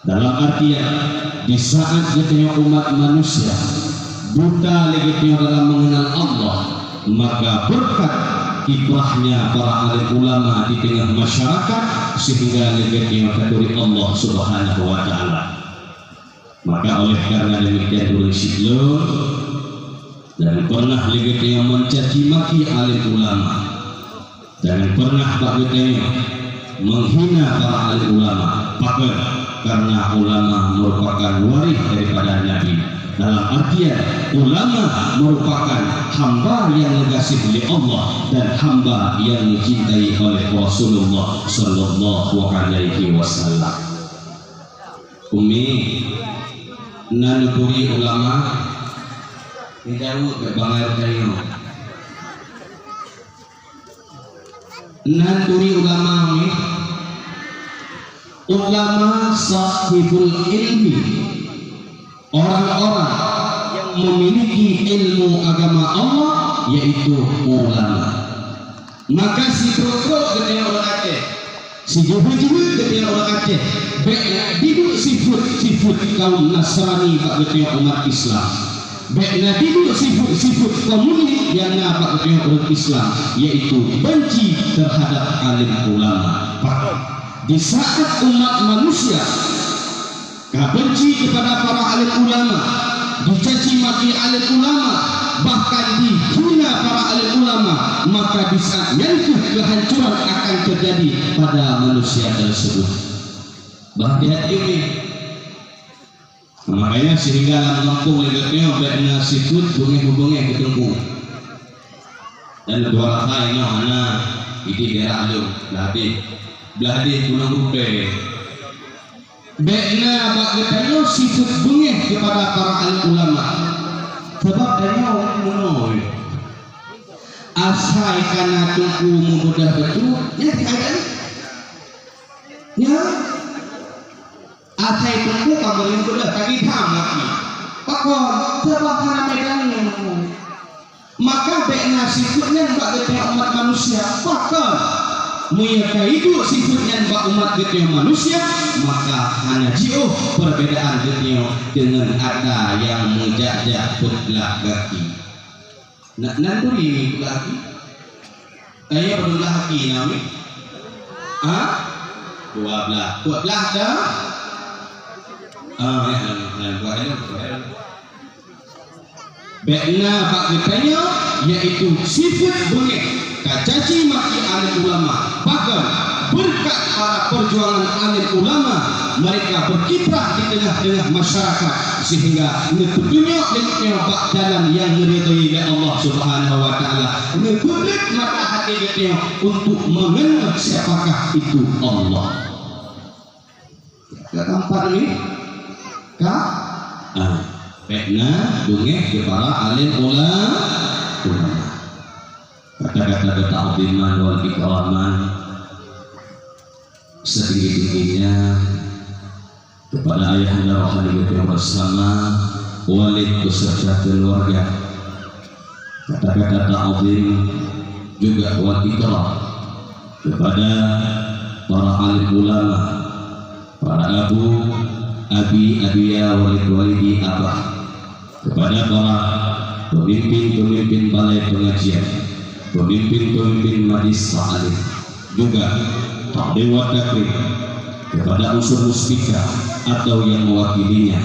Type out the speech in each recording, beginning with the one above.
Dalam artian di saat kita umat manusia buta lagi dalam mengenal Allah, maka berkat kiprahnya para alim ulama di tengah masyarakat sehingga lagi katuri Allah Subhanahu wa taala. Maka oleh karena demikian ulun siklon dan pernah lagi yang mencaci maki alim ulama, dan pernah bagi menghina para alim ulama, karena ulama merupakan waris daripada Nabi. Dalam artian ulama merupakan hamba yang dikasih oleh Allah dan hamba yang dicintai oleh Rasulullah Sallallahu Alaihi Wasallam. Umi nanukuri ulama dijauh ke bangar kayu. Nanukuri ulama umi. Ulama sahibul ilmi, orang-orang yang memiliki ilmu agama Allah, yaitu ulama. Maka si prokok ketika orang Aceh, si juhud ketika orang Aceh, diduk sifut kaum Nasrani pak ketika umat Islam, diduk sifut komunis yang pak ketika umat Islam, yaitu benci terhadap alim ulama. Di saat umat manusia benci kepada para alim ulama, dicaci maki alim ulama, bahkan dihina para alim ulama, maka di saat itu kehancuran akan terjadi pada manusia tersebut. Bahkan ini makanya sehingga lampung legatnya berna sifut bunga ketemu dan dua lainnya mana ini daerah lu Beladi pulang rupe. Bekna baknya sifat bengeh kepada para alim ulama. Sebab dari orang menoi. Asai karena tungku mudah betul, ya tidak. Ya. Asai tungku kamu yang sudah tadi tamat. Pakon sebab karena medannya. Maka bekna sifatnya baknya umat manusia. Pakon mereka itu sifatnya bak umat getio manusia, maka hanya jauh perbedaan getio dengan ada yang menjajah putlah gaki. Nak nanturi laki, ayah berulah laki nami, dua belah dah, Bekna bak getio yaitu sifat bengek. Kacaci maki alim ulama, bahkan berkat para perjuangan alim ulama, mereka berkiprah di tengah-tengah masyarakat sehingga menunjuk bak jalan yang diridhoi oleh Allah Subhanahu wa taala. Membuka mata hati kita untuk mengenal siapakah itu Allah. Keempat ini Bekna dungeh kepada alim ulama. Kata-kata ta'ziman wal ikraman setinggi-tingginya kepada ayahanda rohani kita bersama walid beserta keluarga. Kata-kata ta'zim juga wal ikram kepada para alim ulama, para abiya walidi abah, kepada para pemimpin balai pengajian, pemimpin majlis ta'lim, juga dewa takrim, kepada unsur muspika atau yang mewakilinya,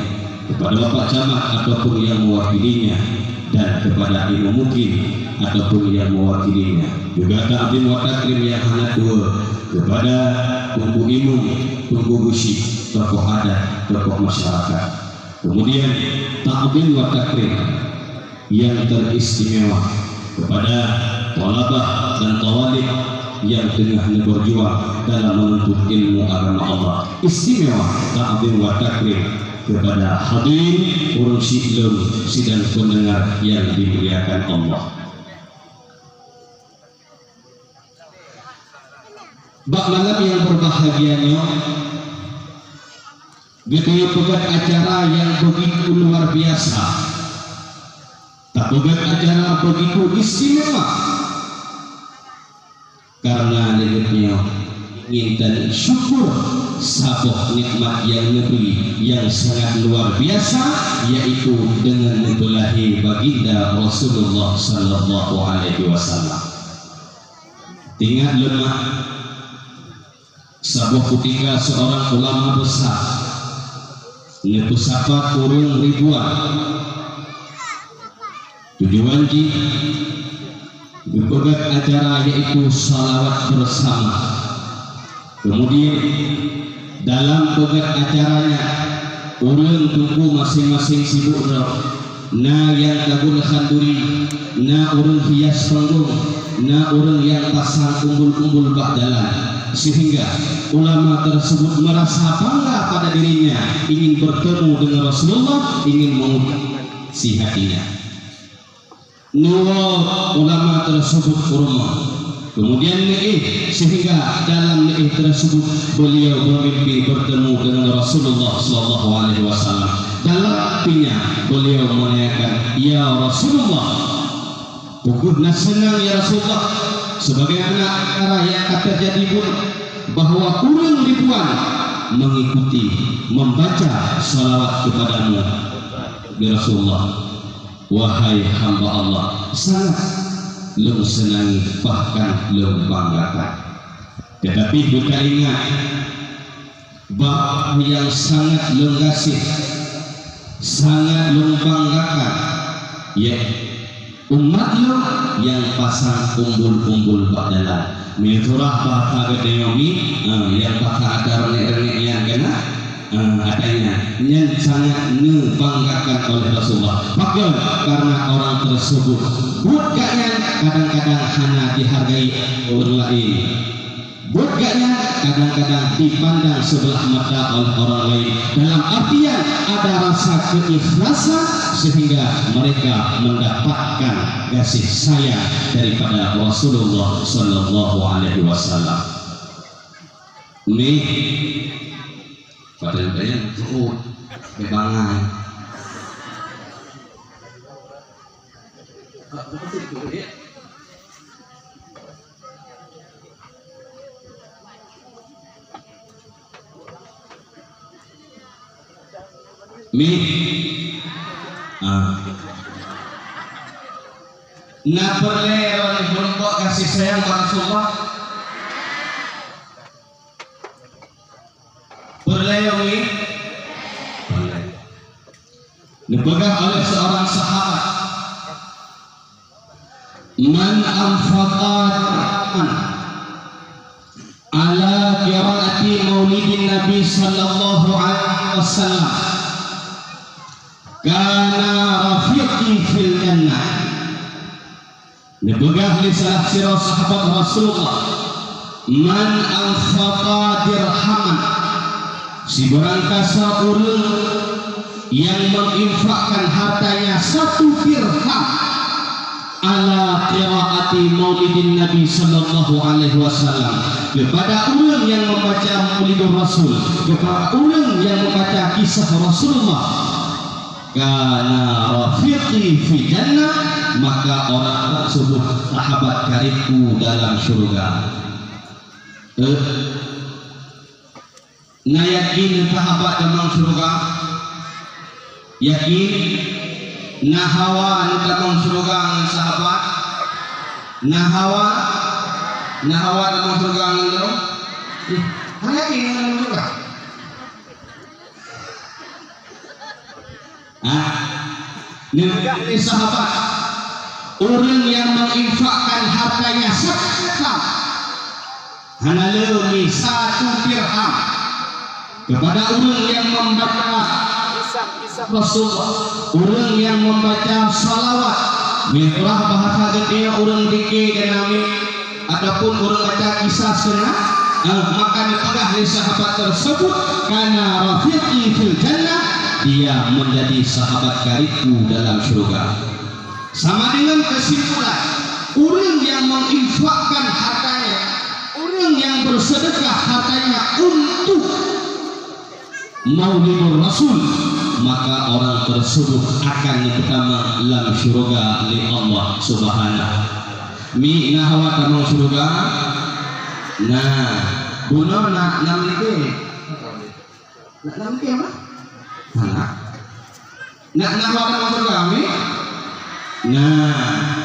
kepada bapak camat ataupun yang mewakilinya, dan kepada imam mukim ataupun yang mewakilinya, juga ta'lim wa takrim yang hanya dua, kepada tunggu imam, tunggu gusi, tokoh adat, tokoh masyarakat. Kemudian ta'lim wa takrim yang teristimewa kepada talabah dan tawalib yang tengah berjuang dalam menuntut ilmu agama Allah. Istimewa ta'zim wa takrim kepada hadirin urun sidang sidang pendengar yang dimuliakan Allah. Bak malam yang berbahagianya, gitu pegat acara yang begitu luar biasa, tak pegat acara begitu istimewa. Karena lihatnya nginten syukur sabuk nikmat yang negeri yang sangat luar biasa, yaitu dengan membelahi baginda Rasulullah sallallahu alaihi wasallam. Ingat lemah sebuah ketika seorang ulama besar nepusapa kurung ribuan tujuan berbagai acara, yaitu salawat bersama. Kemudian dalam berbagai acaranya orang tunggu masing-masing sibuk na yang lagu khanduri, na orang hias panggung, na orang yang pasang umbul-umbul bak jalan, sehingga ulama tersebut merasa bangga pada dirinya, ingin bertemu dengan Rasulullah, ingin mengungkap si hatinya. Nuwa ulama tersebut kurma. Kemudian sehingga dalam tersebut beliau bermimpi bertemu dengan Rasulullah sallallahu alaihi wasallam. Dalam mimpinya beliau menanyakan, "Ya Rasulullah, pokoknya senang ya Rasulullah, sebagai anak arah yang terjadi pun bahwa kurang ribuan mengikuti membaca salawat kepadamu ya Rasulullah. Wahai hamba Allah, sangat lu senangi, bahkan lu banggakan. Tetapi kita ingat bahwa yang sangat lu kasih, sangat lu banggakan, ya umat lu yang pasang umbul-umbul badalan. Miturah bahasa gedeomi yang bahasa ada renek-renek yang kena adanya yang sangat membanggakan oleh Rasulullah. Maka karena orang tersebut bukannya kadang-kadang hanya dihargai orang lain, bukannya kadang-kadang dipandang sebelah mata oleh orang lain, dalam artian ada rasa keikhlasan sehingga mereka mendapatkan kasih sayang daripada Rasulullah sallallahu alaihi wasallam. Ini padahal banyak kebangan. Nak boleh orang berbuat kasih sayang pada Rasulullah. Boleh boleh. Dipegang oleh seorang sahabat. Man anfaqat ala qiraati maulidin Nabi sallallahu alaihi wasallam kana rafiqi fil jannah. Dipegang oleh salah seorang sahabat Rasulullah. Man anfaqa dirhaman, si berangkasa urang yang menginfakkan hartanya 1 dirham ala qiraati maulidin Nabi sallallahu alaihi wasallam, kepada orang yang membaca Maulidur Rasul, kepada orang yang membaca kisah Rasulullah, kana rafiqi fi jannah, maka orang tersebut sahabat karibku dalam surga. Nah, yakin sahabat dalam surga, yakin nahawa dalam surga sahabat, nahawa dalam surga itu hanya ini dalam surga. Ini sahabat orang yang menginfakkan hartanya sedekah hanya lebih 1 dirham kepada orang yang membaca Rasulullah, orang yang membaca salawat, mitrah bahasa gede orang dikir dan nami, adapun orang baca kisah senang, maka dipegang oleh sahabat tersebut karena rafiqi fil jannah, dia menjadi sahabat karibku dalam surga. Sama dengan kesimpulan, orang yang menginfakkan hartanya, orang yang bersedekah hartanya untuk Maulidur Rasul, maka orang tersebut akan pertama dalam surga oleh Allah Subhanahu. Mi nahwa tanong surga. Nah, bunuh nak namike nak namike apa nak wadah masuk kami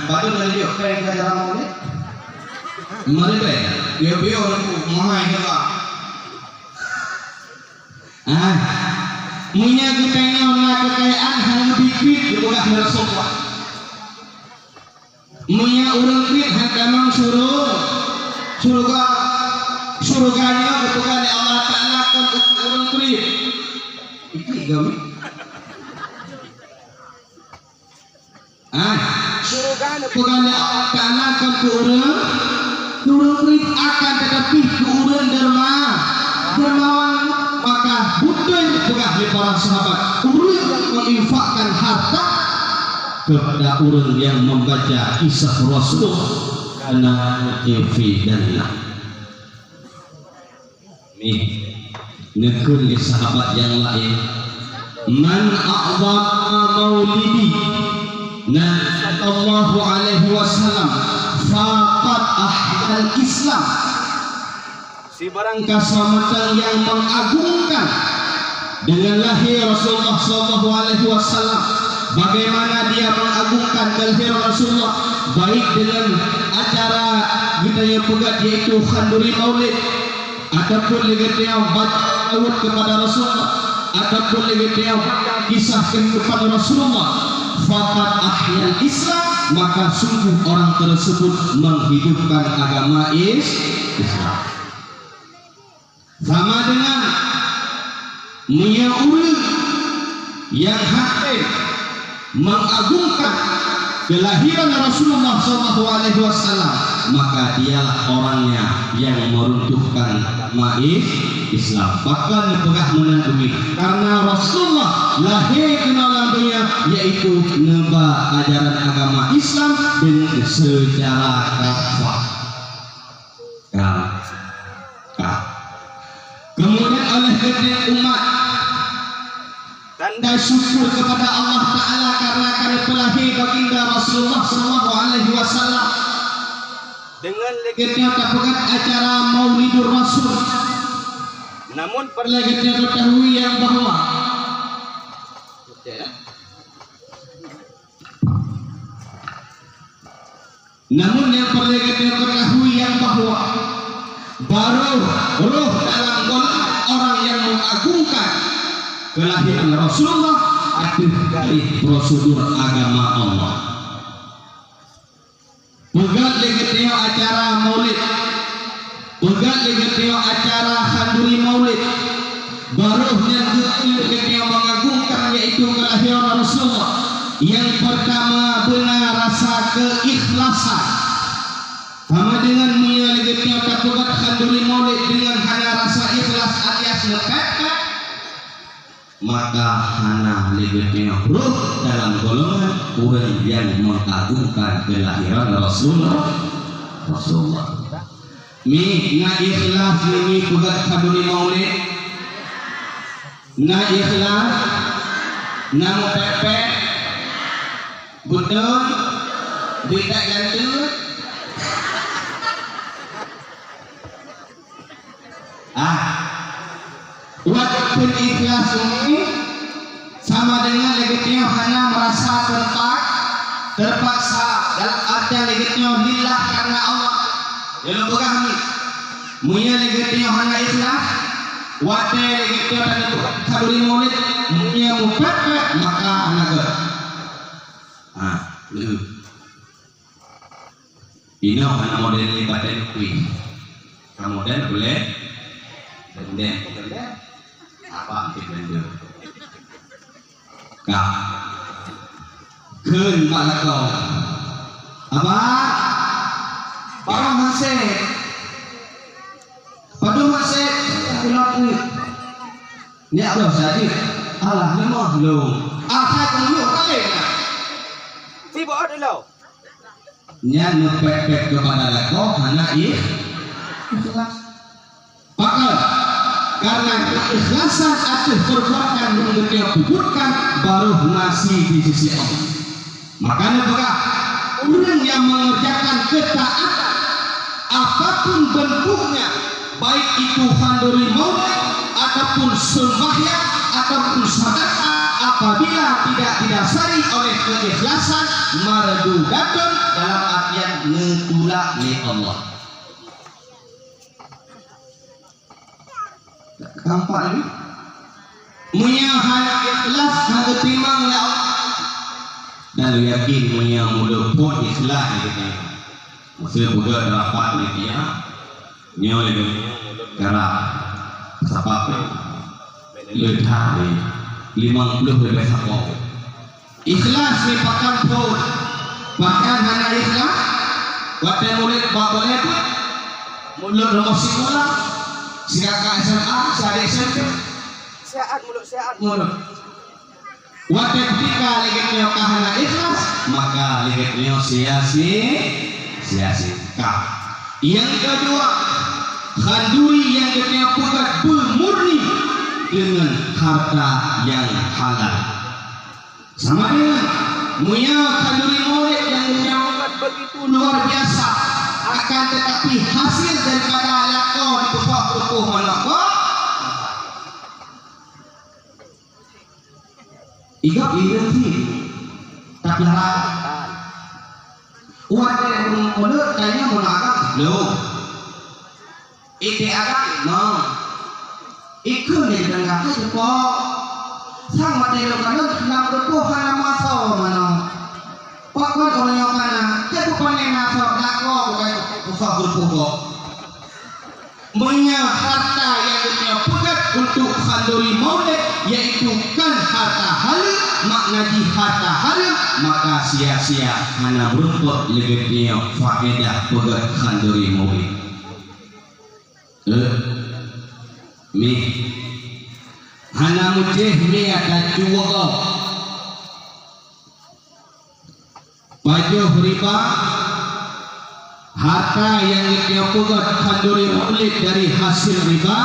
patut menunjuk ke jalan maulid mari be bio mahal juga munya kita nak kekayaan hanya bibit dibuka Rasulullah munya urang duit hanya surganya bukan Allah Ta'ala kan urang duit iki gami surganya bukan Allah Ta'ala kan urang duit akan tetapi urang dermawan maka bukan bukan di para sahabat urang menginfakkan harta kepada orang yang membaca kisah Rasul karena evidentnya nih nekun di sahabat yang lain man a'zama maulidi sallallahu alaihi wasallam faqad ahyal Islam si barang keselamatan yang mengagungkan dengan lahir Rasulullah sallallahu alaihi wasallam bagaimana dia mengagungkan kelahiran Rasulullah baik dengan acara kita yang pegat yaitu khanduri maulid ataupun legatnya baca maulid kepada Rasulullah ataupun legatnya kisah kehidupan Rasulullah faqad ahyal Islam maka sungguh orang tersebut menghidupkan agama Islam sama dengan menyauri yang hakim mengagungkan kelahiran Rasulullah SAW maka dialah orangnya yang meruntuhkan agama Islam bahkan dipegah menandungi karena Rasulullah lahir di dalam dunia yaitu neba ajaran agama Islam dengan secara kafah kemudian oleh kedua umat tanda syukur kepada Allah Ta'ala karena terlahir baginda Rasulullah SAW dengan legetnya terpegat acara Maulidur Rasul namun perlegetnya ketahui yang bahwa baru roh dalam golongan orang yang mengagungkan kelahiran Rasulullah akhir dari prosedur agama Allah. Pegat legetnya acara maulid, pegat legetnya acara khanduri maulid, baru yang legetnya mengagungkan yaitu kelahiran Rasulullah. Yang pertama benar rasa keikhlasan. Sama dengan mulia legetnya pegat khanduri maulid dengan hanya rasa ikhlas alias lekat maka hana legetnya ruh dalam golongan orang yang mengagungkan kelahiran Rasulullah. Mi na ikhlas mi pegat khanduri maulid, na ikhlas, na mepepet, betul, tidak gantung. Walaupun ikhlas ini sama dengan legetnya hanya merasa terpaksa dalam artian legetnya lillah karena Allah. Dalam kami munya legetnya hanya ikhlas, wate legetnya tadi khanduri maulid munya mupepet maka anaga. Ini hanya model libatin kuih. Kemudian boleh dan apa itu kak keun balakau apa parang masih padu masih pilot ni Allah jadi Allah ni mah lo akhir tunggu kali si bawa dulu nya nupek kepada lakau hanya ikhlas pakal karena keikhlasan atas perbuatan yang dia kuburkan baru nasi di sisi Allah. Makanya begah orang yang mengerjakan ketaatan apapun bentuknya baik itu handuri maulid ataupun sembahyang ataupun sedekah, apabila tidak didasari oleh keikhlasan mardudatun, dalam artian ngetulak li Allah. Gampang ni munya hanya ikhlas hanya timang ya Allah, dan lu yakin munya mudah pun ikhlas ni kita maksudnya juga dapat ni dia nyo le kerap siapa le thai 50 lebih sakau ikhlas ni pakan pun bahkan hanya ikhlas waktu murid boleh pun mulut nomor sekolah siaga SMA siaga SMP sehat mulut waktu ketika legetnya kahana ikhlas maka legetnya sia-sia yang kedua khanduri yang ketika pukat murni dengan harta yang halal, sama dengan muya khanduri maulid yang pukat begitu luar biasa, akan tetapi hasil daripada lakon itu rukuh melakon igap identiti tak larang uat yang mulut kayaknya menagak loh ite agak no ikut ni dengan kata sepo sang mati lo kan nak berpuh kana maso mano pakon orang yang kana ke bukan yang maso dakwa bukan usah berpuh punya harta yang dunia pukat untuk khanduri maulid yaitu kan harta halal makna di harta halal maka sia-sia hanya berumput legetnya faedah pukat khanduri maulid mi hana mujeh mi ada juwa baju riba harta yang dipugat khanduri maulid dari hasil riba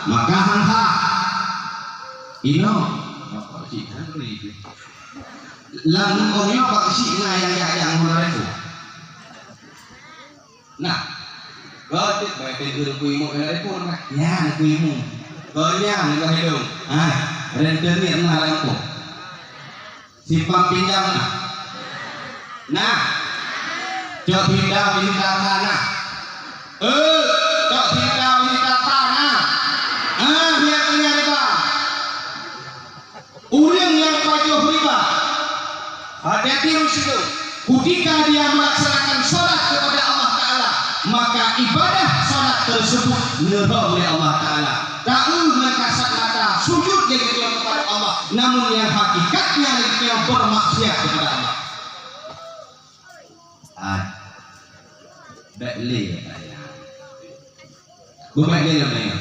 maka hangha ino apa sih khanduri lang ongnya pak sih yang menarik nah Gotik baik itu kuimu dari pun ya kuimu gonya nggak hidung rentenir ngalampu simpang pinjam nah cok pindah tanah cok pindah tanah yang riba orang yang pajak riba hati-hati rusuh ketika dia melaksanakan sholat kepada Allah Ta'ala maka ibadah salat tersebut nerah oleh Allah Ta'ala tahu mengkasat mata sujud dengan kepada Allah namun yang hakikatnya yang bermaksiat kepada Allah Bekli Bukli namanya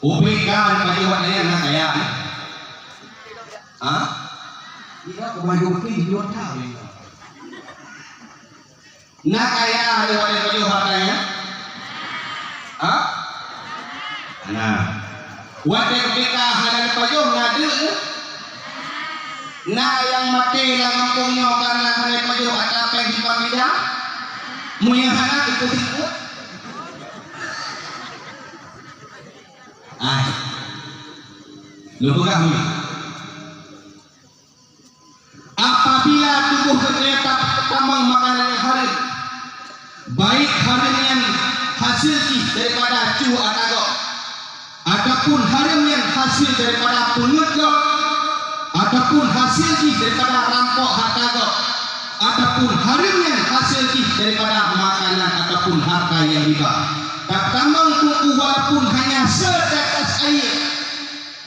Upikan baju warnanya nak kaya Tidak baju bukli dia tahu nak kaya ada baju hartanya nah wadah ketika ada baju ngadu nah yang mati lah kampungnya karena ada baju ada apa yang dipamida muyahana itu itu lu buka apabila tubuh ternyata tambang makanan yang haram baik haram yang hasil daripada cu atago ataupun haram yang hasil daripada pengedok ataupun hasil daripada rampok atago ataupun haram yang hasil daripada makanan ataupun harta yang riba tak tambang tubuh walaupun hanya setetes air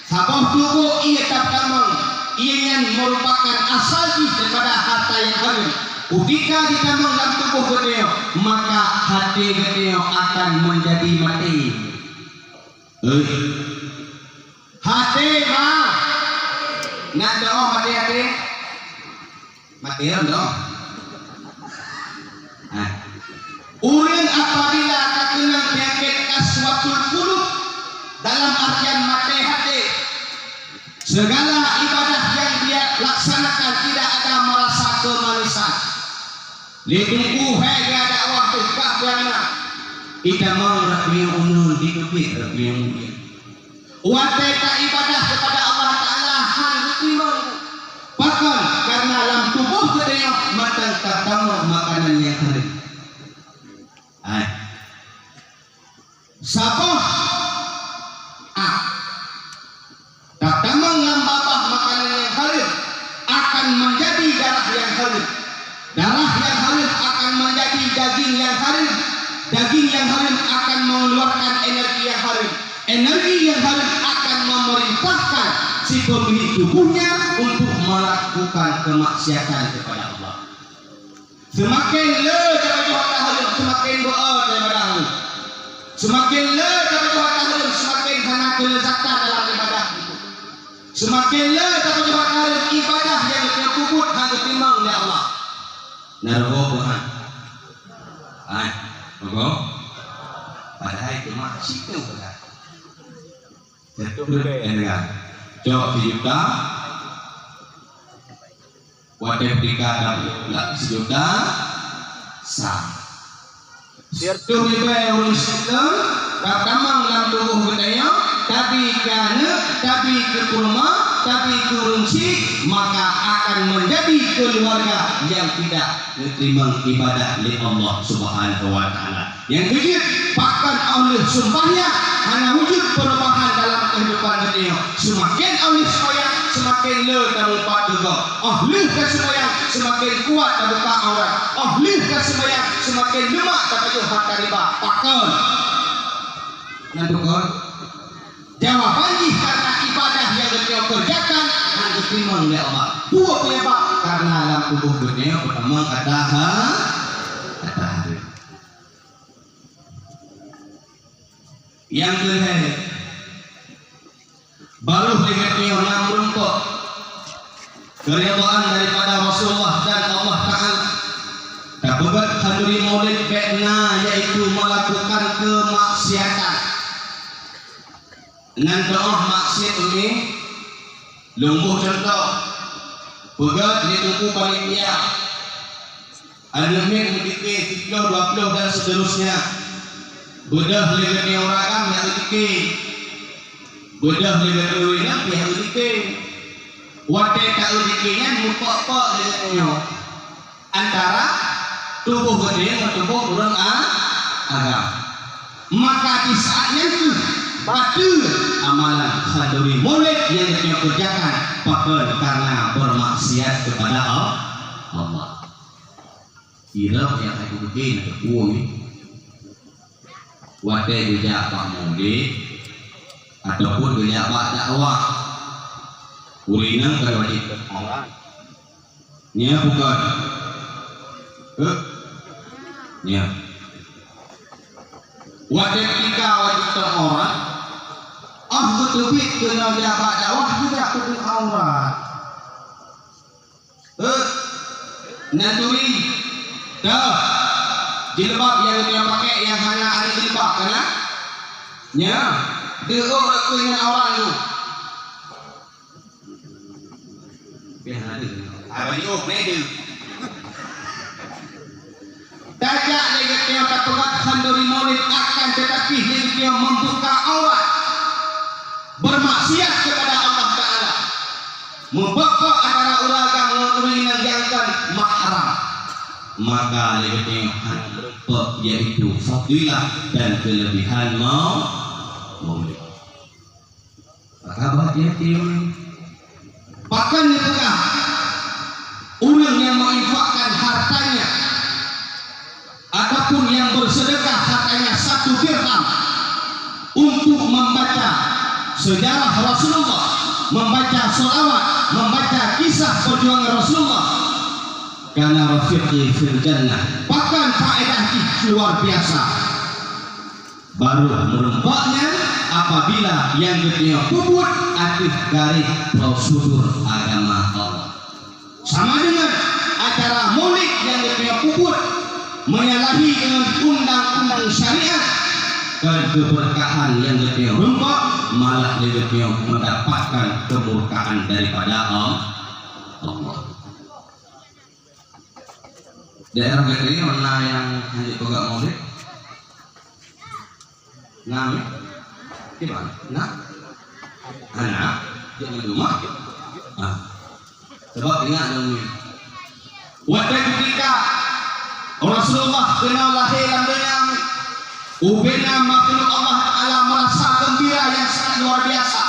sabah tubuh ia tak tambang ia yang merupakan asal daripada harta yang haram ketika ditambang dalam tubuh gedeo maka hati gedeo akan menjadi mati hati mah nak doa mati mati doa Urang apabila terkena penyakit kaswatul qulub dalam artian mati hati segala ibadah yang dia laksanakan tidak ada merasa kemanisan. Litungku hega dakwah tukah bana Idamang rakmiyang unun dikubik rakmiyang mulia. Wateka ibadah kepada Allah Ta'ala hal ketimang. Bahkan karena dalam tubuh kedaya matang terdapat makanan yang kering. Sabah terdapat dalam babah makanan yang kering akan menjadi darah yang kering. Darah yang kering akan menjadi daging yang kering. Daging yang kering akan mengeluarkan energi yang kering. Energi yang kering akan memerintahkan si pemilik tubuhnya untuk melakukan kemaksiatan kepada Allah. Semakin le daripada harta harum, semakin doa daripada harum. Semakin le daripada harta harum, semakin hana kelezatan dalam ibadah itu. Semakin le daripada harta harum, ibadah yang terkubur hanya timbang oleh Allah. Nargo Tuhan. Nargo. Padahal itu maksud itu benar. Jatuh dengar. Jawab sejuta. Wadah dikadang sejuta sah. Jatuh lebih urus itu. Pertama dalam tubuh budaya. Tapi kekurma, tapi kurunci, maka akan menjadi keluarga yang tidak diterima ibadah oleh Allah Subhanahu wa Ta'ala. Yang ketiga, bahkan oleh sumpahnya hanya wujud perubahan dalam kehidupan dunia. Semakin oleh sembahyang, semakin le dan lupa juga. Oleh kesembahyang, semakin kuat dan buka aurat. Oleh kesembahyang, semakin lemak dan baju harta riba. Pakal. Nanti kau. Jawabannya karena ibadah yang dia kerjakan dan diterima oleh Allah. Dua penyebab karena dalam tubuh dunia pertama kata hari. Yang kedua baru dengan yang merumput keridhaan daripada Rasulullah dan Allah Ta'ala. Dapat hadiri maulid kena yaitu melakukan kemaksiatan. Dengan doa maksiat ini lumpuh contoh pegat dia tunggu panitia al-min mendikir 10, 20 dan seterusnya bedah legat yang ragam yang dikir bedah legat yang dikir wadah tak dikirnya muka-pak legatnya antara tubuh gede dan tubuh orang agam. Maka di saatnya itu batu amalan hadiri maulid yang dia kerjakan bahkan karena bermaksiat kepada Allah. Kira yang aku bikin terpuji wadah juga pak maulid ataupun juga pak dakwah urinang kewajib orang nya bukan nya wadah ketika wajib orang betul-betul kena jabat dakwah juga kena aurat. Naturi dah jilbab yang dia pakai yang hanya ada jilbab kena nya dia orang dengan aurat tu biar ada apa dia mede tajak legatnya katurat handuri maulid akan tetapi dia membuka aurat bermaksiat kepada Allah Ta'ala membuka antara ulaga mengerjakan mahram maka lebih yaitu fadilah dan kelebihan maulid. Maka hati-hati bahkan di tengah orang yang menginfakkan hartanya ataupun yang bersedekah hartanya 1 dirham untuk membaca sejarah Rasulullah, membaca sholawat, membaca kisah perjuangan Rasulullah karena rafiqi fil jannah bahkan faedah luar biasa baru merumpaknya apabila yang kedua kubur aktif garis prosedur agama Allah sama dengan acara maulid yang kedua kubur menyalahi dengan undang-undang syariat dan keberkahan yang kedua rumpak malah lebih mendapatkan kemurkaan daripada Allah. Daerah negeri mana yang hanya pegang maulid? Nam gimana? Nah, anak jangan rumah. Sebab ingat dong. Waktu ketika Rasulullah kenal lahir dalam dunia, ubena makhluk Allah Taala merasa gembira yang sangat luar biasa.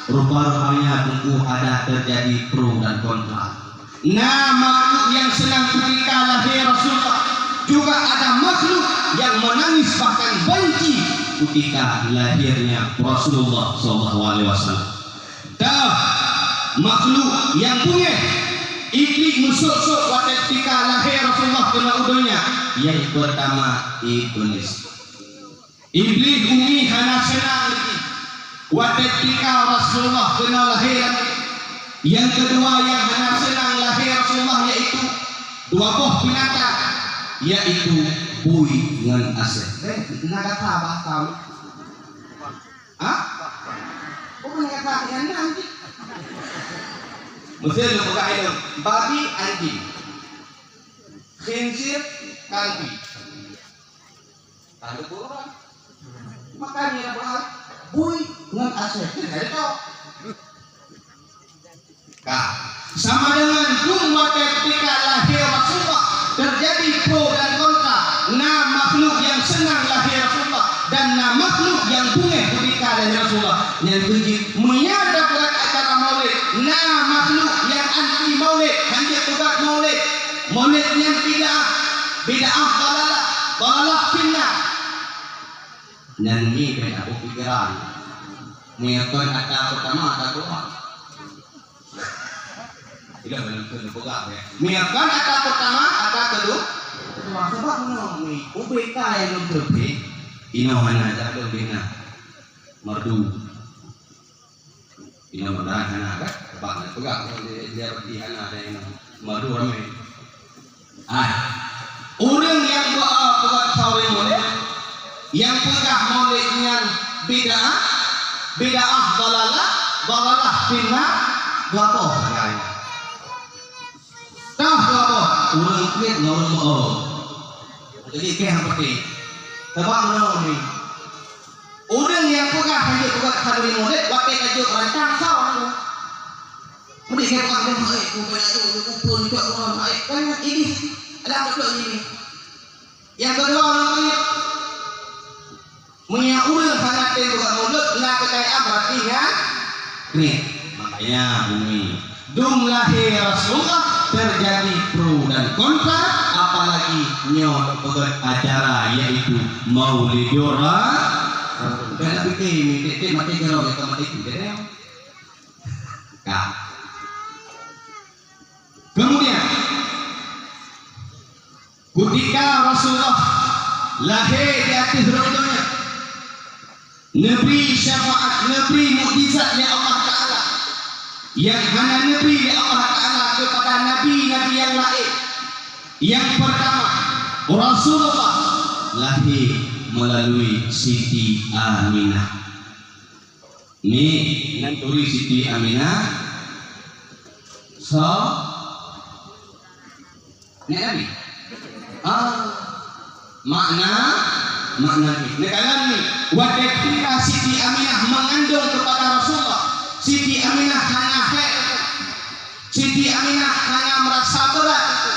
Rupa-rupanya tentu ada terjadi pro dan kontra. Nah, makhluk yang senang ketika lahir Rasulullah, juga ada makhluk yang menangis bahkan benci ketika lahirnya Rasulullah SAW. Dan makhluk yang punya iblis musuh-musuh waktu ketika lahir Rasulullah kena udunya. Yang pertama iblis. Iblis umi hana senang lagi waktu ketika Rasulullah kena lahir. Yang kedua yang hana senang lahir Rasulullah yaitu dua buah binatang, yaitu bui dengan asep. Naga tabah tahu? Hah? Bukan naga tabah yang nanti. Mesti lu buka itu. Babi anjing, khinzir kambing. Tanda kurang. Makanya apa? Bui dengan asep. Tidak tahu. Sama dengan umat ketika lahir Rasulullah terjadi pro dan kontra. Nah, makhluk yang senang lahir Rasulullah dan nah makhluk yang bunga ketika lahir Rasulullah. Yang tujuh menyadap acara maulid. Nah, makhluk yang anti maulid, hanya tugas maulid. Maulid yang bid'ah dalalah finnar. Dan ini beda pikiran. Niatkan kata pertama kata kedua. Tidak benar-benar ya. Miarkan kata pertama, kata kedua. Sebab mengalami UBK yang lebih inohana ada bina merdu. Inohana hana kan? Sebab pegang dia hana ada yang merdu ramai. Orang yang buat sahur maulid, yang pegang maulid dengan bid'ah dalalah finnar, berapa harganya? Tahu apa? Orang kuat orang mau. Jadi kaya seperti. Sebab mana ni? Orang yang pegang hanya pegang hadri maulid, waktu kerja rancang sahur. Mesti kaya pegang maulid, kumpul juga orang maulid. Kan ini ada apa ini? Yang kedua namanya orang sangat pegang maulid, nak percaya berarti kan? Ni makanya bumi. Lahir Rasulullah terjadi pro dan kontra, apalagi nyot pegat acara yaitu Maulidur Rasul. Kena bikin mati kalau kita mati tidak. Kemudian ketika Rasulullah lahir di atas dunia, negeri syafaat, negeri mukjizat ya Allah Taala, yang hanya negeri ya Allah Taala kepada nabi-nabi yang lain. Yang pertama, Rasulullah lahir melalui Siti Aminah. Ini nanturi Siti Aminah. Ini nabi. Makna ini. Nekalan ni. Waktu ketika Siti Aminah mengandung kepada Rasulullah, Siti Aminah hanya Siti Aminah hanya merasa berat itu.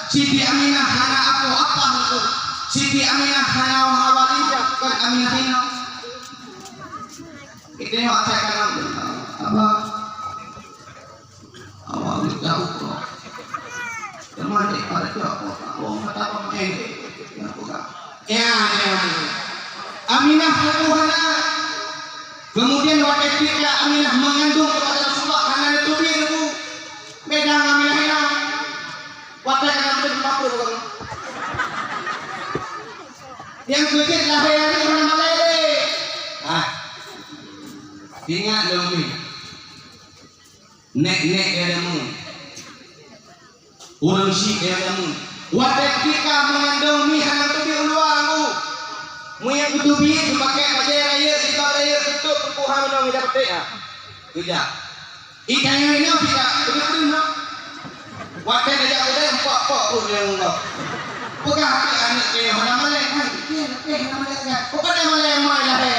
Siti Aminah hanya apa itu. Siti Aminah hanya hawaliyah bukan Aminah ini. Kita yang akan apa? Awal jauh kok. Teman dek pada jauh. Oh, mata pemain. Ya. Aminah ketuhanan. Kemudian waktu ketika Aminah mengandung kepada Rasulullah karena itu dia itu beda Aminah ini. Waktu yang berapa bukan? Yang kecil lahir ini bernama Lele. Ingat dong ni. Nek adamu. Orang si adamu. Waktu ketika mengandung mihan itu diuluangu. Muyang kutubi itu pakai aja raya di raya tutup kepuhan dong tidak petik ah. Tidak. Ikan ini tidak. Betul no. Waktu dia udah empok udah enggak. Bukan hati anak kayo, mana malay kan? Mana malay kan? Bukan dia malay mo ilahe.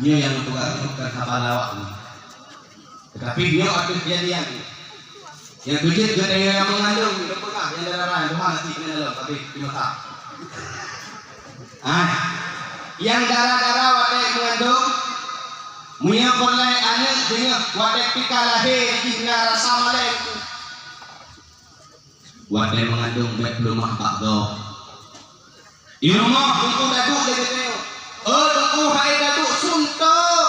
Dia yang bukan kapalawak ni. Tetapi dia ada kejadian ni. Yang kejut gede yang mengandung, dia pernah yang darah Tuhan nanti kena dalam tapi di mata. Yang darah-darah wadah mengandung, punya boleh anak dengan wadah pika lahir di rasa malay. Wadah mengandung baik belum mampak do. Irma untuk daduk dia kata. Tunggu hai daduk suntuk.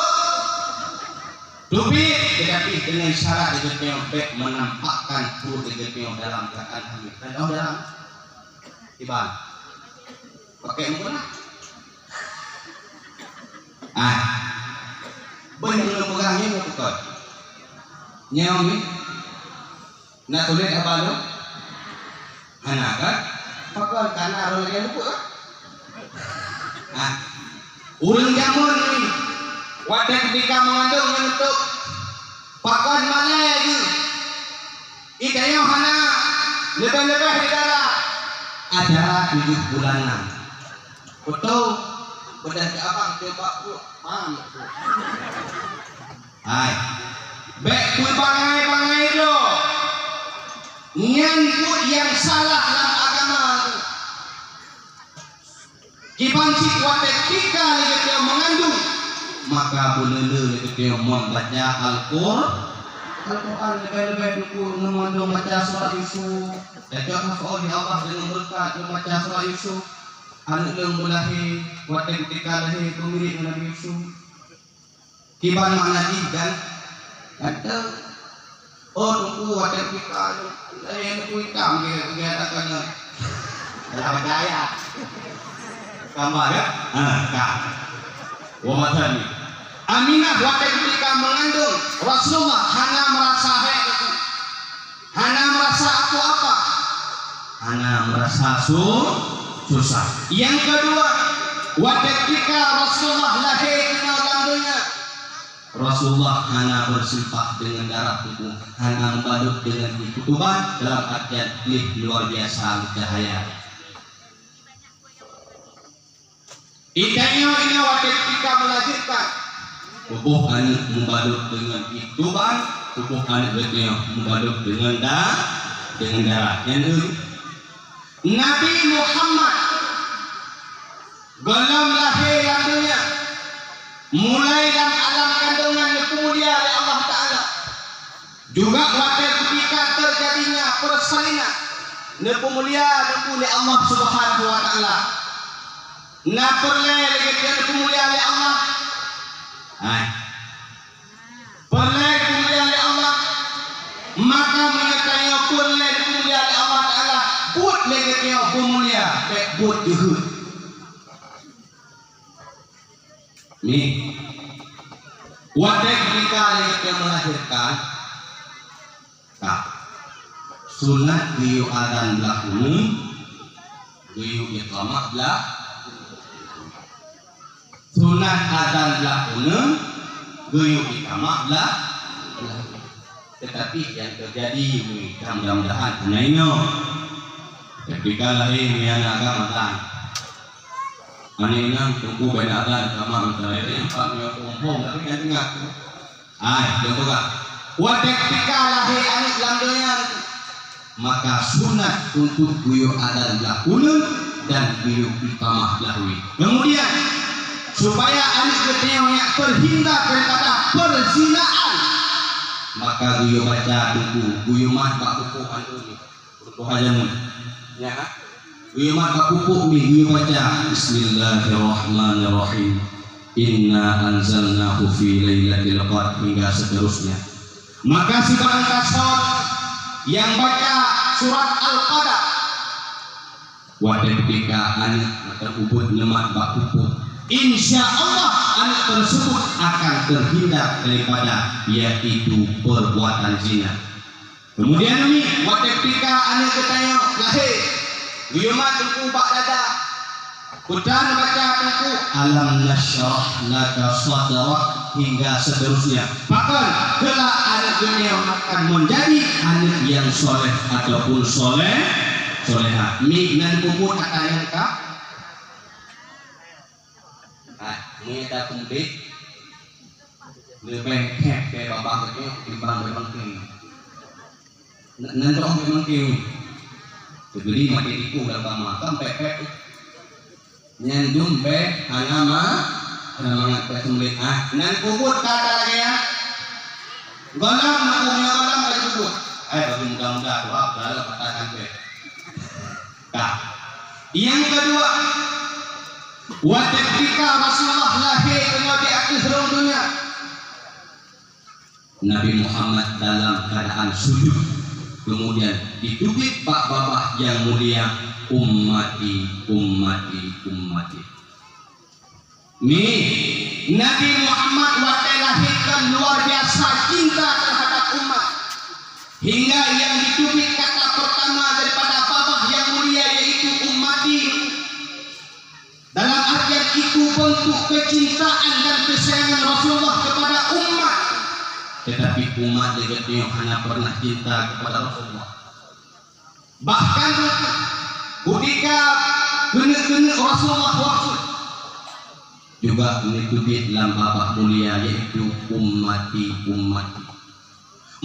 Tapi tetapi dengan syarat dia kata baik menampakkan perut dia kata dalam keadaan hamil. Dan dalam tiba. Pakai mukena. Banyak lu pegangnya mau tukar. Nyaw ni. Nak tulis apa lu? Anak kan? Pakar karena orang yang lupa kan? Urang jamun ni wadah ketika mengandung untuk pakar mana lagi? Ikayang hana lebih-lebih di darah acara 7 bulanan. Betul? Bedah ke abang ke pak bu, paham? Hai, baik ku bangai lo. Nyangkut yang salah dalam agama itu. Kibanci wadah ketika dia mengandung, maka boleh dia membaca Al-Quran lebih-lebih dulu mengandung baca surah Yusuf. Dan jangan di Allah dengan berkat membaca surah Yusuf. Anak yang berlahir wadah ketika lahir pemilik Nabi Yusuf. Kiban makna kan? Ada. Tunggu wadah ketika yang aku hitam dia katakan dalam percaya gambar ya wamatani Aminah wadah ketika mengandung Rasulullah hanya merasa hanya merasa apa hanya merasa susah. Yang kedua wadah ketika Rasulullah lahir di dalam dunia Rasulullah hanya bersimpak dengan darah tubuh, hanya membalut dengan ketuban dalam artian luar biasa cahaya. Idanya ini wadah ketika melahirkan tubuh anak membalut dengan ketuban, tubuh anak berarti membalut dengan darah. Yang Nabi Muhammad belum lahir dalam dunia, mulai dalam alam kandungan kemuliaan oleh Allah Ta'ala. Juga wadah ketika terjadinya persalinan kemuliaan oleh Allah Subhanahu Wa Ta'ala. Perleh kemuliaan oleh Allah. Perleh kemuliaan oleh Allah. Maka mengatakan perleh kemuliaan oleh Allah Ta'ala. Buat lagi kemuliaan, buat juhud. Ni wadah ketika yang melahirkan sunat biyu adan belakuni biyu iqamah belak sunat adan belakuni biyu iqamah belak. Tetapi yang terjadi mudah-mudahan naino ketika lahir anak agama Anina tunggu banyak ada sama antara ini Pak punya kumpul tapi kan dengar. Contoh kan. Wadah ketika lahir anak dalam dunia maka sunat untuk buyur adan lakunan dan buyur iqamah lahwi. Kemudian supaya anak kecil yang terhindar daripada perzinaan maka buyur baca buku buyur mah bak buku ini untuk hajamun. Ya. Wiman kapupuk ni baca Bismillahirrahmanirrahim. Inna anzalnahu fi lailatul qadr hingga seterusnya. Maka si barang kasar yang baca surat Al-Qadar wadah ketika anak terubut lemak bakupuk, insya Allah anak tersebut akan terhindar daripada yaitu perbuatan zina. Kemudian ini wadah ketika anak ketanya lahir Wiman tunggu bak dada Kudan baca tunggu Alam nasyrah laka sadrak hingga seterusnya. Bahkan kelak anak dunia akan menjadi anak yang soleh ataupun soleha. Mi nan kumut katanya kak. Mi tak kumpit. Lebih kek ke bapak itu timbang king. Nan dong memang king. Jadi mati tipu dalam makam pepek. Nyan jumbe hanama mangat kesulit nan kubut kata lagi ya golam makumnya golam kali kubut bagi mudah-mudah wah lalu katakan be yang kedua wa ketika Rasulullah lahir di akhir dunia Nabi Muhammad dalam keadaan sujud kemudian ditubik pak bapak yang mulia ummati Nabi Muhammad lahirkan luar biasa cinta terhadap umat hingga yang ditubik kata pertama daripada babah yang mulia yaitu ummati dalam artian itu bentuk kecintaan dan kesayangan Rasulullah kepada umat tetapi umat juga hanya pernah cinta kepada Rasulullah bahkan ketika kena Rasulullah waktu juga menitubit dalam babah mulia yaitu ummati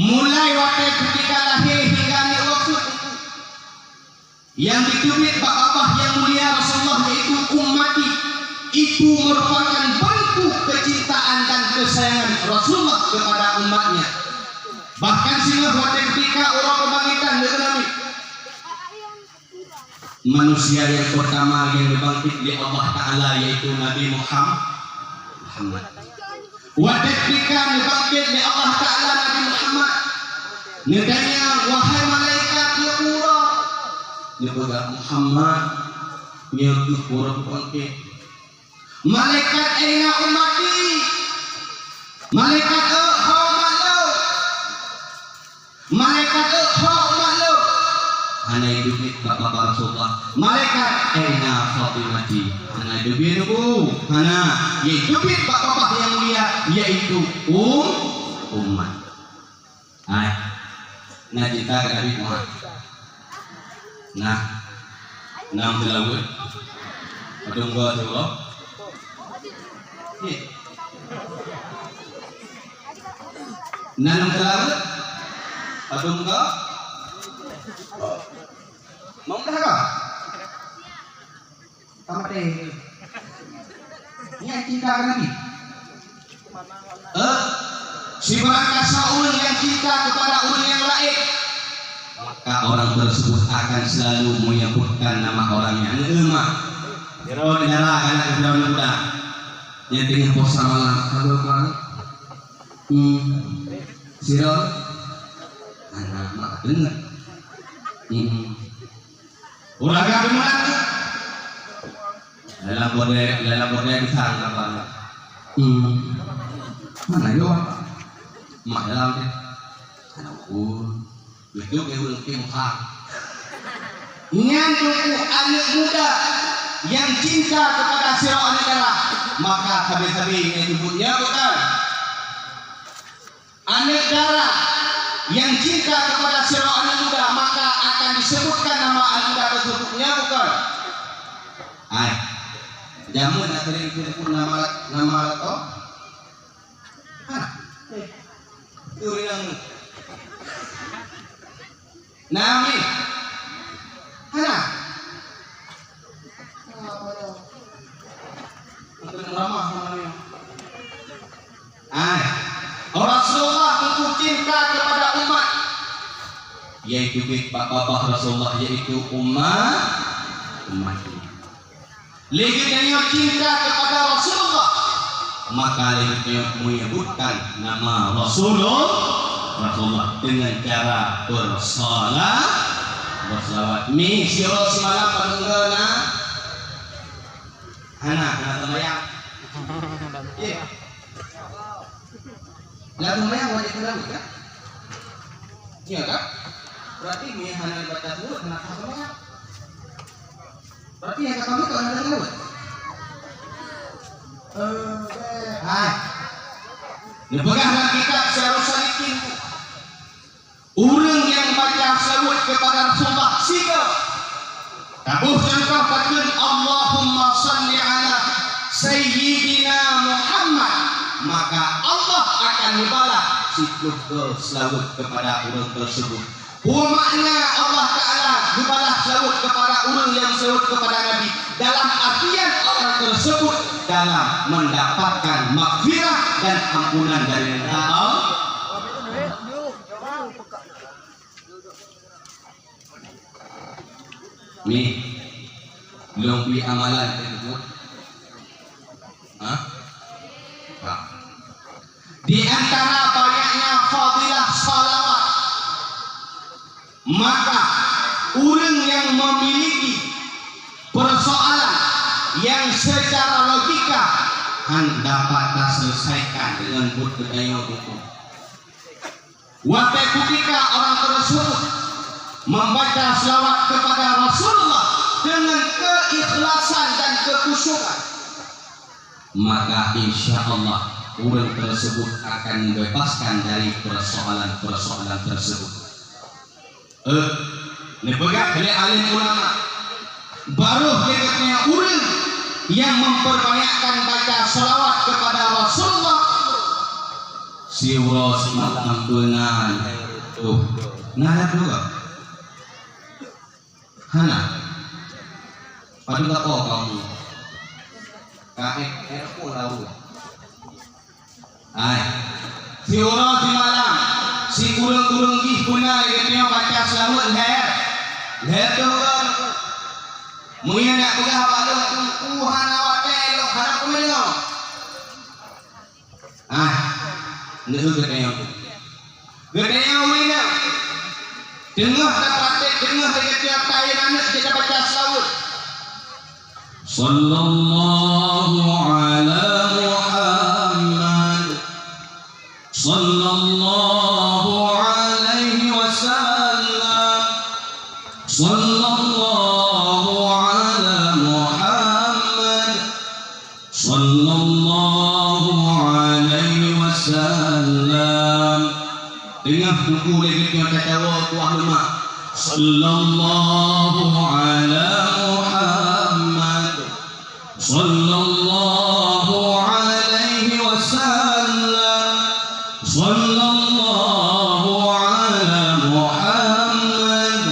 mulai waktu ketika lahir hingga waktu yang ditubit babah yang mulia Rasulullah yaitu ummati itu merupakan bentuk kecintaan dan kesayangan Rasulullah kepada umatnya bahkan sehingga waktu ketika orang kebangkitan dengan manusia yang pertama yang dibangkit di Allah Ta'ala yaitu Nabi Muhammad ketika dibangkit di Allah Ta'ala Nabi Muhammad nedanya wahai malaikat nyepura Muhammad nyepura bangkit malaikat aina umati malaikat malaikat hana hidupit bapak Rasulullah malaikat aina Fatimati hana hidupit hana hidupit bapak yang mulia yaitu umat nah cinta ke Nabi Muhammad nah enam selawat padung gua Rasulullah enam selawat padung gua mau dah kah? Tamat deh. Ini cinta ke Nabi. Si barangkasa orang yang cinta kepada orang yang lain, maka orang tersebut akan selalu menyebutkan nama orangnya. Emak, Dero negara anak kedua muda. Yang tinggal pos sama kalau kan, Sirol, anak mak dengar. Orang yang benar dalam bordel di sana banget. Mana yo? Mak dalam deh. Itu belum kimah. Nyantuku anak muda yang cinta kepada sirah negara, maka habis-habis menyebutnya bukan anak darah yang cinta kepada sirah anak muda, maka akan disebutkan nama anak muda tersebutnya bukan. Jamu nak sering nama itu. Itu yang Nami. Hana. Untuk ramah namanya. Rasulullah tentu cinta kepada umat, yaitu bapak Rasulullah yaitu umat. Legitnya cinta kepada Rasulullah, maka legitnya menyebutkan nama Rasulullah dengan cara bersalawat. Mi siro semalam panggana. Hana temayang. Iya. Lah temayang wajib lalu kan? Iya kan? Berarti mi hana baca dulu kenapa temayang? Berarti yang kami kalau ada lewat. Nepegahlah kitab Syarah Salikin. Orang yang baca salawat kepada Rasulullah siga. Tabuh contoh katakan Allahumma salli ala Sayyidina Muhammad, maka Allah akan membalas siklus selawat kepada orang tersebut. Makna Allah Ta'ala membalas selawat kepada orang yang selawat kepada Nabi dalam artian orang tersebut dalam mendapatkan maghfirah dan ampunan dari Allah. Nih, belum beli amalan itu. Di antara banyaknya fadilah salawat, maka orang yang memiliki persoalan yang secara logika dapat diselesaikan dengan budaya itu. Waktu ketika orang tersebut membaca selawat kepada Rasulullah dengan keikhlasan dan kekhusyukan, maka insya Allah orang tersebut akan membebaskan dari persoalan-persoalan tersebut. Nepegak oleh alim ulama, baru dekatnya orang yang memperbanyakkan baca selawat kepada Rasulullah. Siwro semalam dengan nada dua. Hana, pada apa kamu? Kakek aku lalu. Si orang di malam, si kurang-kurang gih punai katanya baca selawat leher tu kan. Mungkin nak pegang balu Tuhan awak telok harap kumelo. Ni katanya. Katanya wina. Dengar dapat dengar katanya tayin anak kita baca selawat. Sallallahu ala Muhammad. Sallallahu alaihi wasallam. Sallallahu ala Muhammad. Sallallahu alaihi wasallam. Dengar buku lagi yang kata tuah lemak. Sallallahu ala Muhammad. Sallallahu alaihi wasallam. Sallallahu ala Muhammad.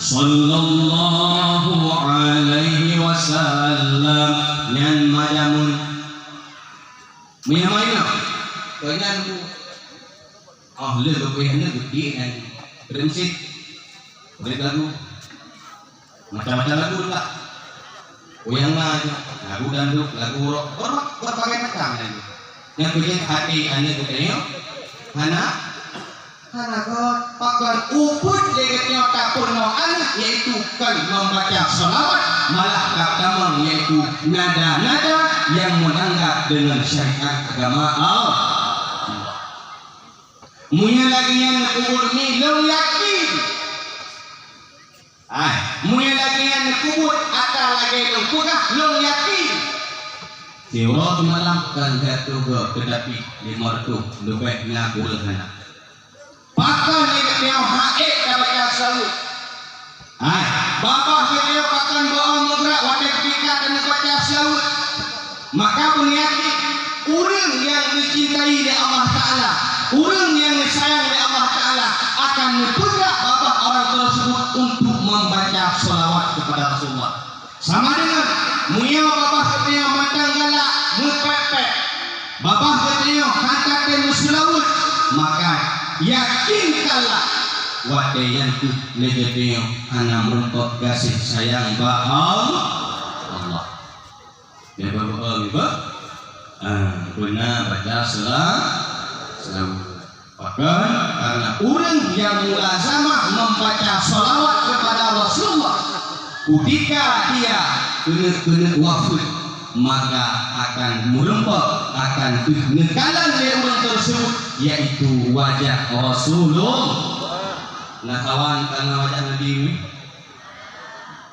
Sallallahu alaihi wasallam. Nyan majamun Miyamaya Kanyan lebih gede dan prinsip lagu macam-macam lagu lah. Yang lagu danduk, lagu rock, berbagai macam lagi. Yang bikin hati anda katanya, Hana kot pakai uput dekatnya takut no anak yaitu kan membaca selawat malah kakdamang yaitu nada-nada yang menanggap dengan syariat agama Allah. Munya lagi yang kubur ni lo yakin. Munya lagi yang kubur atau lagi lo pugah lo yakin. Siwat malam kan jatuh tetapi lima ratus lebih ngaku lehana. Pakan ni yang haid dapat selalu. Bapa kita pakan bawa mugrak wadah ketika kena baca selalu. Maka penyakit orang yang dicintai oleh Allah Ta'ala, orang yang disayang oleh Allah Ta'ala akan memperak bapa orang tersebut untuk membaca selawat kepada Rasulullah. Sama dengan muya bapa katanya matang galak, mupepek. Bapa katanya katakan selawat, maka yakinkanlah wadah yang tu legatnya anak merupakan kasih sayang Allah. Ya bapak, benar baca selawat. Bahkan karena orang yang mulazamah membaca selawat kepada Rasulullah, ketika dia benar-benar wafat, maka akan merempak, akan penekalan dari orang tersebut, yaitu wajah Rasulullah. Nah kawan karena wajah Nabi ini,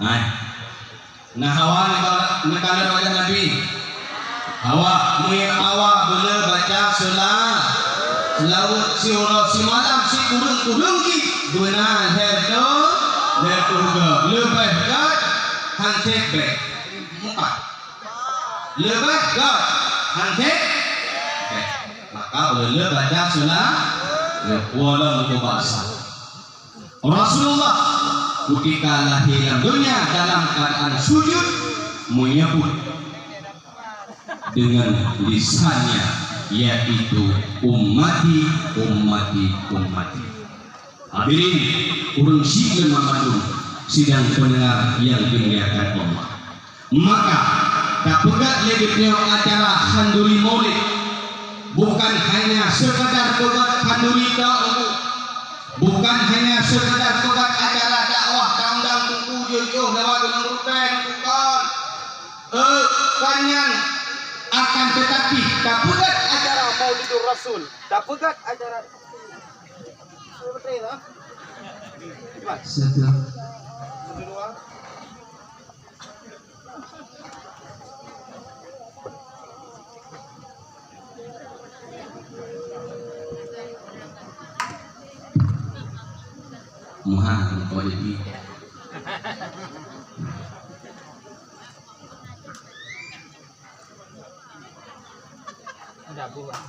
nah kawan nekalan wajah Nabi, awak boleh baca selawat. laut si ora si malam si kurung ki guna hedo letuga lebih gat hantek be muka lebih gat hantek be maka boleh baca surah wala bahasa Rasulullah ketika lahir dunia dalam keadaan sujud menyebut dengan lisannya yaitu ummati ummati ummati. Hadirin urang sieun mamadun sidang pendengar yang dimuliakan Allah. Maka kapegat legitnya acara handuri maulid bukan hanya sekadar pegat handuri ta'u, bukan hanya sekadar pegat acara dakwah daundang tunggu jauh-jauh lewat dengan rupen bukan kanyan akan tetapi kapegat acara Maulidur Rasul, kapegat acara Muhammad Walibi ada buah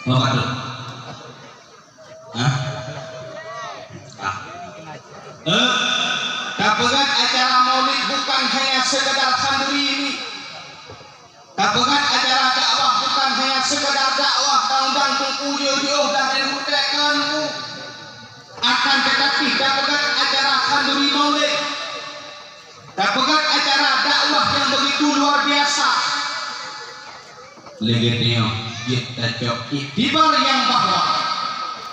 apa tuh? Kapegat acara maulid bukan hanya sekedar handuri ini. Kapegat acara dakwah bukan hanya sekedar dakwah daundang tungku jauh-jauh dan ilmu akan tetapi kapegat acara handuri maulid, kapegat acara dakwah yang begitu luar biasa. Legetnya kita cok iktibar yang bahwa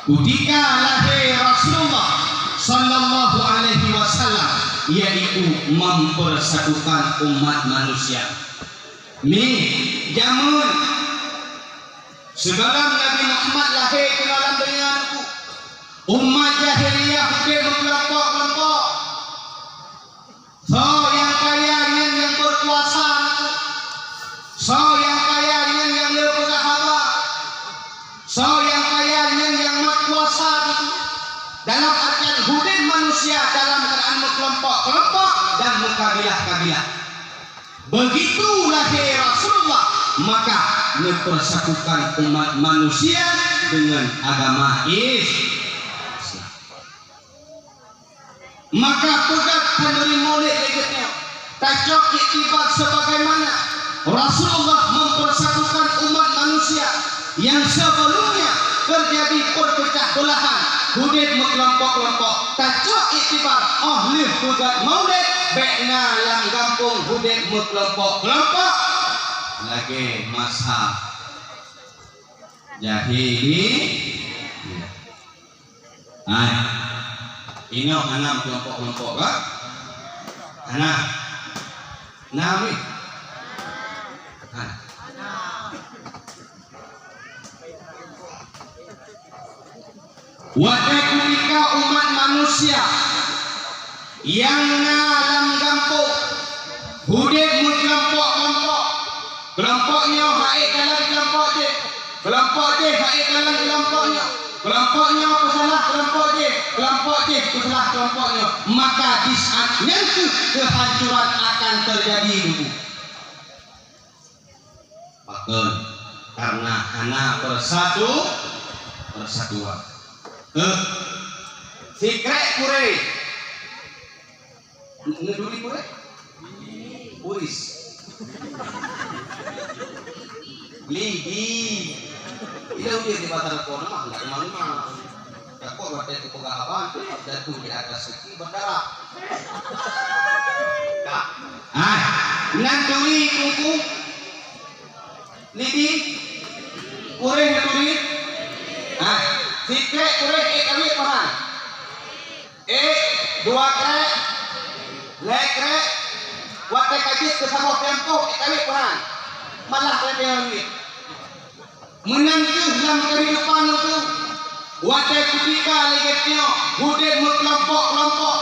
ketika lahir Rasulullah Sallallahu Alaihi Wasallam yaitu mempersatukan umat manusia. Nih jamun sebelum Nabi Muhammad lahir ke dalam dunia itu, umat jahiliyah hampir berkelompok-kelompok. So yang kaya yang berkuasa, so yang kaya yang bersahabat, so yang kaya yang berkuasa dalam artian hudin manusia dalam keadaan berkelompok-kelompok dan berkabilah-kabilah. Begitu lahir Rasulullah maka mempersatukan umat manusia dengan agama Islam. Maka pegat handuri maulid legitnya tajok iktibar sebagaimana Rasulullah mempersatukan umat manusia yang sebelumnya terjadi perpecah belahan hudid berkelompok-kelompok. Tajok iktibar ahli pegat maulid bekna yang gampung hudid berkelompok-kelompok lagi masa jahili. Ini anak kelompok-kelompok kan? Anak Nabi Wadakulika umat manusia yang dalam gampung hudid kelompok-kelompok, kelompoknya baik dalam kelompok dia, kelompok dia baik dalam kelompoknya, kelompoknya pesalah kelompok dia pesalah kelompoknya, maka di saat nanti kehancuran akan terjadi dulu. Bahkan karena anak persatuan. Sikrek pure ngeduli pure puris lidi ilau dia di batar kona mah nggak kemana-mana ya kok waktu itu pegahaban jatuh di atas seki berdarah ngeduli kuku lidi pure ngeduli sikrek pure kawit pahan dua krek lek krek waktu kajis ke sabuk tempoh kawit pahan malah dia ni menangkap dalam kehidupan itu wadah ketika legetnya budek kelompok-kelompok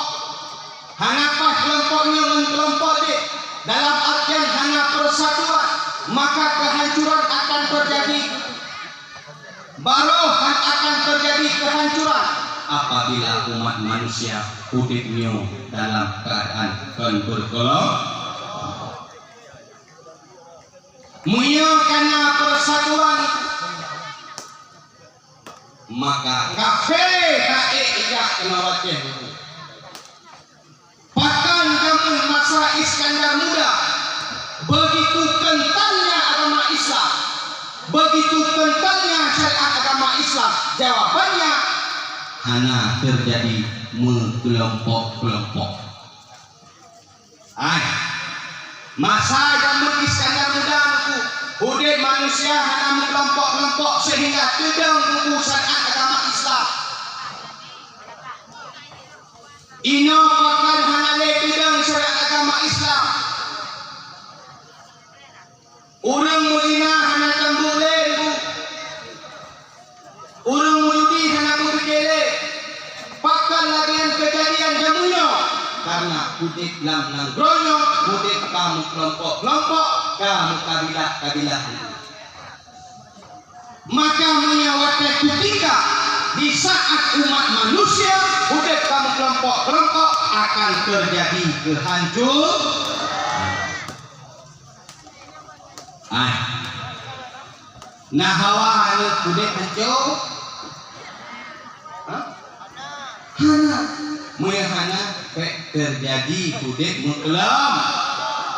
hanapas kelompoknya dengan kelompok dia dalam artian hana persatuan maka kehancuran akan terjadi barohan akan terjadi kehancuran apabila umat manusia hidupnya dalam keadaan berkelompok munya karena persatuan maka kafe tak ijak kemawatnya bahkan zaman masa Iskandar Muda begitu kentalnya agama Islam begitu kentalnya syariat agama Islam jawabannya hanya terjadi kelompok-kelompok masa zaman Iskandar Muda budaya manusia hanya kelompok-kelompok sehingga tidak mengurusan agama Islam. Ino bahkan hanya tidak syariat agama Islam. Orang muzina hanya tambule, orang mujudi hanya berbekele. Bahkan lagi yang kejadian jamunya karena budik lam nanggronya, budik kamu kelompok-kelompok. Kamu kabilah maka menyawatnya ketika di saat umat manusia udah kamu kelompok-kelompok akan terjadi kehancuran nah hawa udah hancur hana mehana terjadi udah mengkelam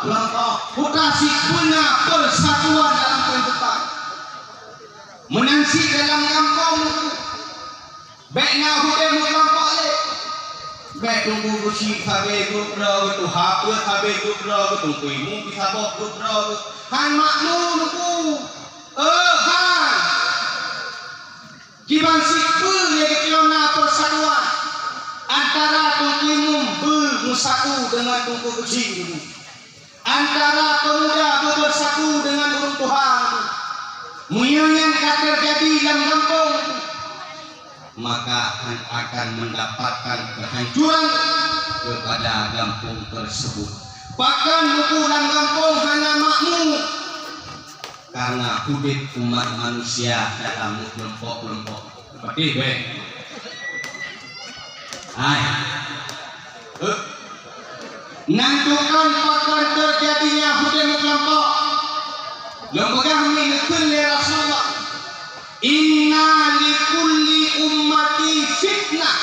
kelompok mutasi punya persatuan dalam kehidupan menansi dalam kampung baiknya hukum kelompok le baik tunggu bersih sabe gudra tu hapus sabe gudra tunggu imu bisa bawa gudra han makmum tu han kiban sikul yang kita persatuan antara tunggu imu bersatu dengan tunggu bersih antara pemuda bersatu dengan urung Tuhan yang terjadi dalam kampung maka akan mendapatkan kehancuran kepada kampung tersebut bahkan pulang kampung hanya makmum karena hidup umat manusia dalam kelompok-kelompok seperti itu nantukan pakar terjadinya hukum kelompok lembaga menekun Rasulullah inna likulli ummati fitnah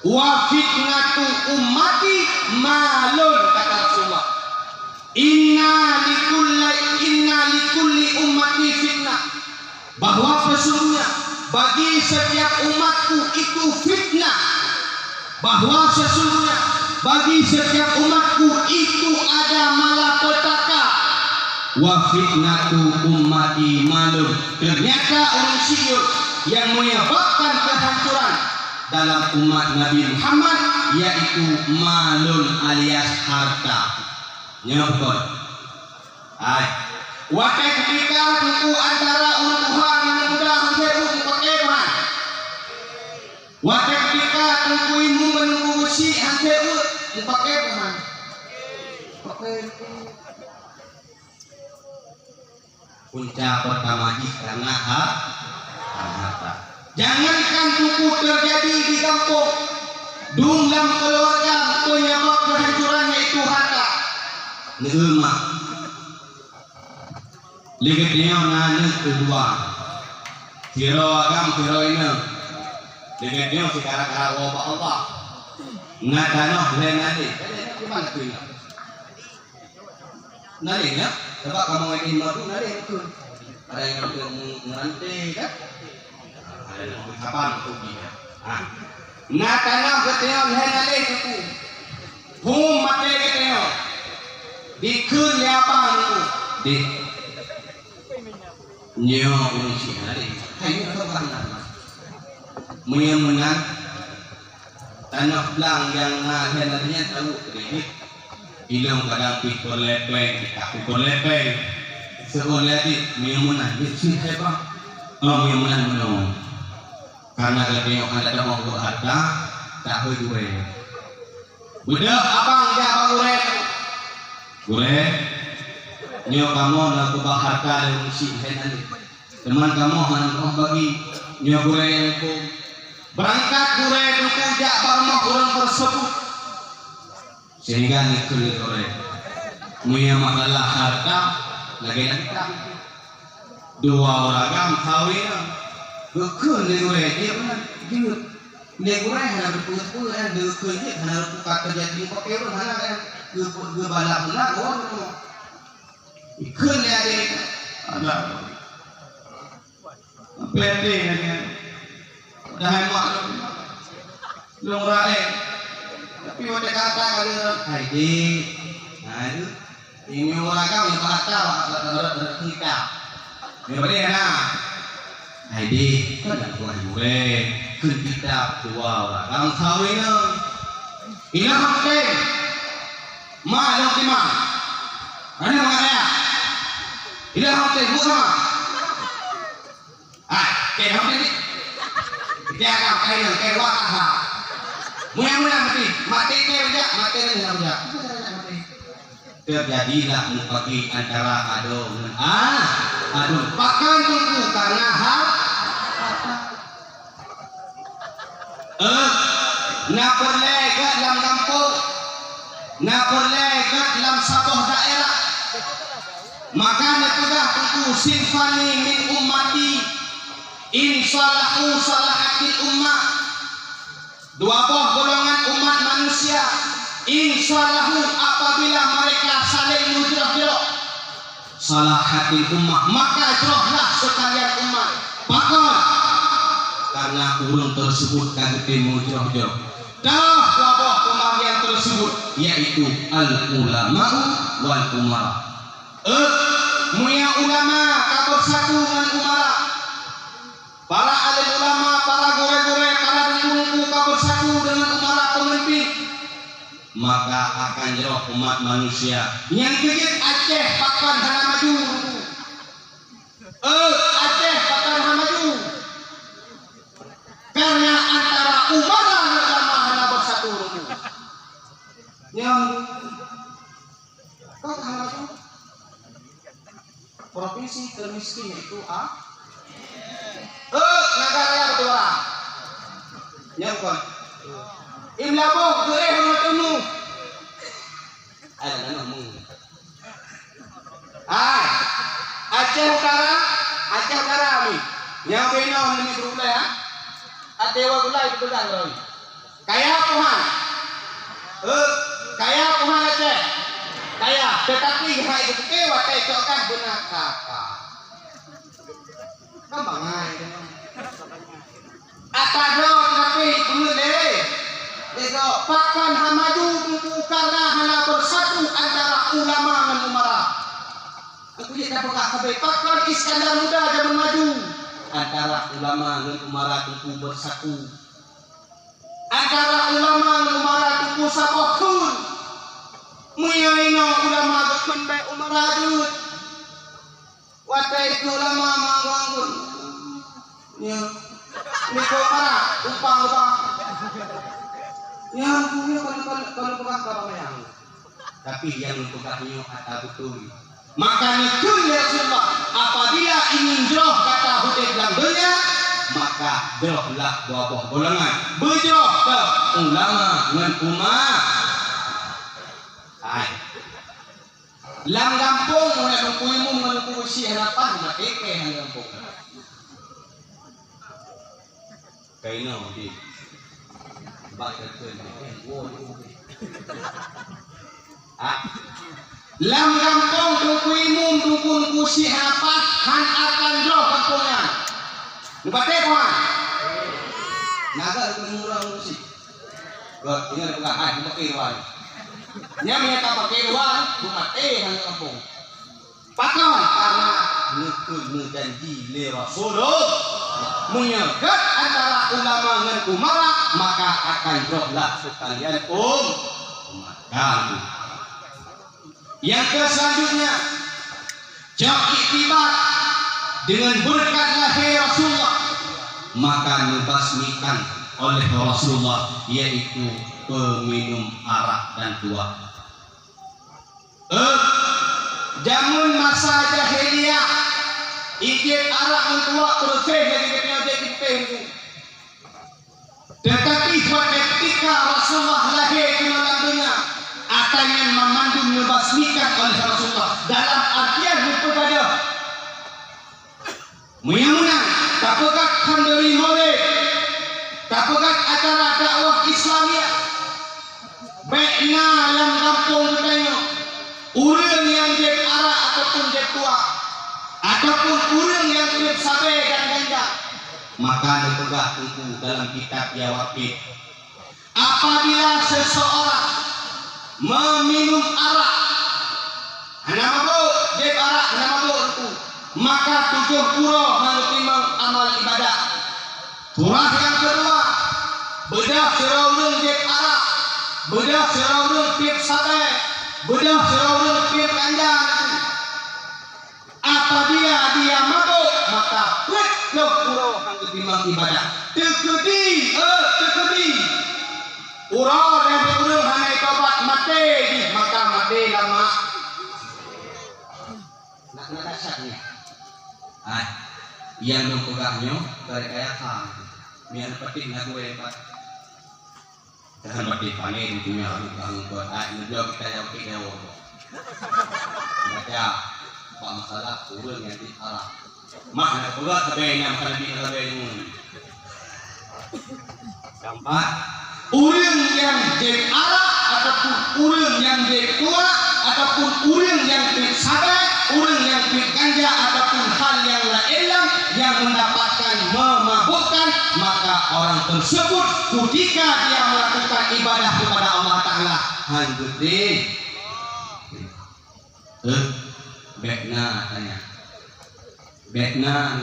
wa fitnatu ummati malun kata Rasulullah inna likulli ummati fitnah bahwa sesungguhnya bagi setiap umatku itu fitnah bahwa sesungguhnya bagi setiap umatku itu ada malapetaka wa fitnatu ummati malun ternyata orang siur yang menyebabkan kehancuran dalam umat Nabi Muhammad yaitu malun alias harta nyebut waktu ketika tunggu antara orang Tuhan yang mudah hampir pakai Tuhan waktu ketika tunggu ilmu menunggu besi hampir pakai Tuhan pakai puncak pertama karena harta jangankan tunggu terjadi di kampung dalam keluarga penyebab kehancurannya itu harta neema lihatnya nanya kedua hero agam hero ini lihatnya sekarang wabah Allah ngadano lenade gimana tuh ini nade ya coba kamu ingin madu nade itu ada yang mengantai kan ada yang kapan tuh dia ngadano ketemu lenade itu hum mate ketemu dikun apa itu di nyo urusi nade kayu apa menang tanah belang yang hendarnya tahu ini bilang kadang pikir lepeng seoleh miumunan itu hebat miumunan menung karena kalau ada mau harta tak gue udah abang dia abang gue nyo kamu nak kubah harta yang si henan teman kamu hanam bagi nyo gue yang ku berangkat gue duku jak barma kurang tersebut sehingga nikul gue muya makalah harta lagi tak dua orang kawin gekun gue dia pernah dia gue hana berpuluh gekun dia hana buka kerja di pakai hana kan gue balap nak gue ikut dia dia ada pede dia dah hemat long rae tapi ada kata kalau haidi nah itu ini orang kau yang kata kita ini na haidi kan tuan gue kita dua orang kawin ini apa malam di mana ada mana ini hotel bukan kayak hotel ini dia akan kayak wakaha mudah mati terjadilah mupaki antara ado pakan tunggu karena nak boleh ke dalam kampung nak boleh ke dalam satu daerah maka nakudah tentu sinfani min ummati insalahu salahatil ummah dua buah golongan umat manusia insalahu apabila mereka saling mujrah salahatil ummah maka jrohlah sekalian umat pakon karena urung tersebut kagete mujrah dah dua buah pembagian tersebut yaitu al ulama wal umara muya ulama kabar satu dengan umara para alim ulama para gore-gore para dengku kabar satu dengan umara pemimpin maka akan jeroh umat manusia yang gigit Aceh pakan hana maju Aceh pakan hana maju karena antara umara dan ulama hana bersatu yang kau hana maju provinsi termiskin itu negara yang kedua yang kon imlabo gue honotunu ada namamu Aceh Utara mi yang beno ini berula ya adewa gula itu benar loh kaya Tuhan Aceh kaya tetapi hai itu kewa tecokan benar kakak kambangai atado tapi kemudian itu pakan hamaju karena hana bersatu antara ulama dan umara aku tidak buka kabeh pakan Iskandar Muda zaman maju antara ulama dan umara itu bersatu antara ulama dan umara itu sabokun muyaino ulama bekun bae umara jut watai itu ulama mangwangun ya niko para upang yang punya kalau bukan apa yang tapi yang tukahnya kata betul maka itu ya Rasulullah apabila ingin jauh kata hudud dalam dunia maka jauhlah buah golongan berjauh ke ulama dengan umat lam kampung mulai nungkuimu menungku si harapan mati ke kampung kaino di lam kampung nungkuimu nungku si harapan han akan jauh kampungnya nubate kuan naga itu murah musik ini ada bukan pakai ruang nya minta pakai ruang nubate han kampung pakon karena nekul janji le Rasulullah menyegat antara ulama dengan umara maka akan jauhlah sekalian umat kamu yang selanjutnya Jauh iktibat dengan berkat lahir Rasulullah, maka dibasmikan oleh Rasulullah, yaitu peminum arak dan tua. Zaman masa jahiliyah, ijib arak dan tua proses dari ketika itu. Tetapi ketika Rasulullah lahir ke dalam dunia, akan yang memandu membasmikan oleh Rasulullah dalam artian kepada menyamunang, tak pegat kandari maulid, tak pegat acara dakwah Islamiyah. Baiknya dalam kampung kita, orang yang jeb arak ataupun jeb tua, ataupun orang yang jeb sabai dan ganja, maka dipegah buku dalam kitab Jawabit. Apabila seseorang meminum arak, nama mabuk, jeb arak, nama mabuk itu, maka 7 pura mengimbang amal ibadah. Pura yang kedua, bedah seraurung jeb arak, bedah seraurung pip sabai, bedah seraurung pip ganja. Apabila dia mabuk, maka 7 pura mengimbang ibadah. Tekedi. Urang yang diurang hanai tobat mati, maka mati lama. Nak dasarnya. Yang mempegahnya kaya kah. Mian petik nak gue pak. Jangan petik panen punya orang buat. Nujau kita yang kita jauh. Baca pak masalah urang yang diarah. Mak nak pegah sebenarnya makan lebih lebih. Keempat. Urang yang jeb arak ataupun urang yang jeb tua ataupun urang yang jeb sabai, urang yang jeb ganja ataupun hal yang lain yang mendapatkan memabukkan, maka orang tersebut ketika dia melakukan ibadah kepada Allah Ta'ala hanggede bekna tanya bekna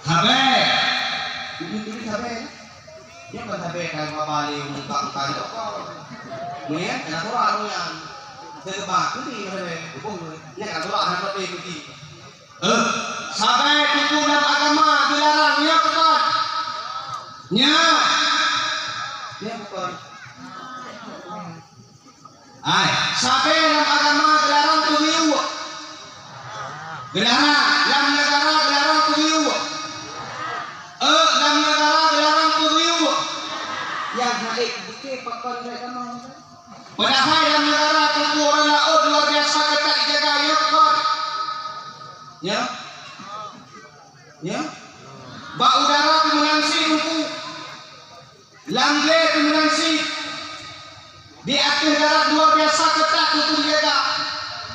habis ini habis. Dia bersahabat kalau balik muka-muka itu melihat kena surah yang sebab ini dia kena surah yang lebih tinggi sahabat itu dalam agama dilarangnya bukan nya dia bukan sahabat dalam agama dilarang tuhiu dilarang dalam negara dilarang tuhiu dalam negara dilarang tuhiu yang naik bukit pakai mereka mau. Padahal yang negara tunggu orang laut luar biasa ketat dijaga ya kan. Ya. Bak udara pemenansi tunggu. Langle pemenansi. Di akhir darat luar biasa ketat tunggu dijaga.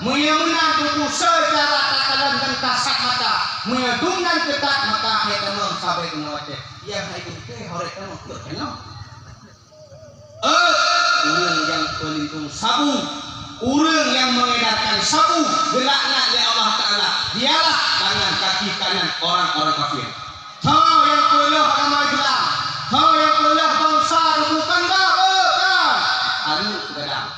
Menang tunggu secara tatalan dan kasat mata. Mengedungkan ketat maka ayat Allah sampai kemudian. Yang naik bukit horek kamu berkenal. Urang yang pelindung sabu, urang yang mengedarkan sabu, gelaknya oleh Allah Ta'ala, dialah tangan kaki kanan orang-orang kafir. Kau yang kuliah agama Islam, kau yang kuliah bangsa bukan dah, anu gedang.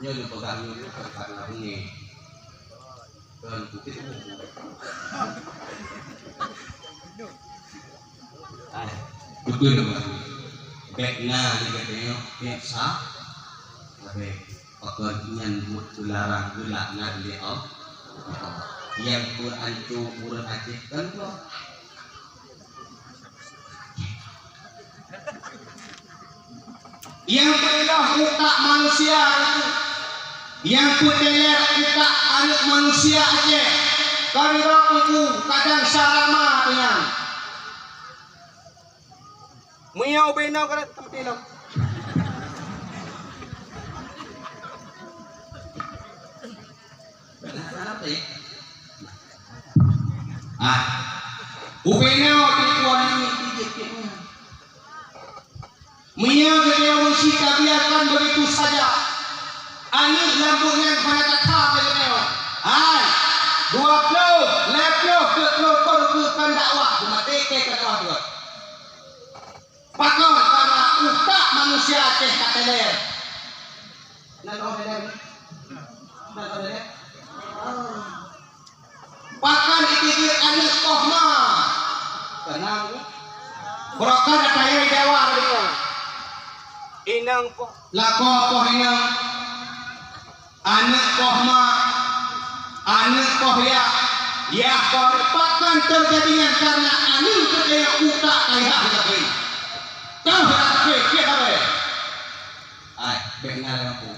Nyo pegang nyo karena ini, kan putih. Betul teman. Bekna dikatanya biasa. Tapi pekerjaan buat dilarang gelaknya oleh Allah. Yang Quran itu urut ajakan loh. Yang pernah muka manusia itu, yang pernah muka anak manusia aja. Karena itu kadang salama dengan. Miau benau karet tampilok. Ubenau dikuan ini pijit. Miau dia musika biarkan begitu saja. Anik lambungnya pada kata benau. 20 leplo ke dakwah mati ke dakwah. Pakon karena utak manusia Aceh kateler. Bahkan dikikir anak kohma. Kenang. Berokan ada yang dewa dia. Inang ko. Lako ko inang. Anak kohma. Anak kohya. Ya bahkan terjadinya karena anak kerja utak kaya lagi. Kau hendak kita be. Ay, benar aku.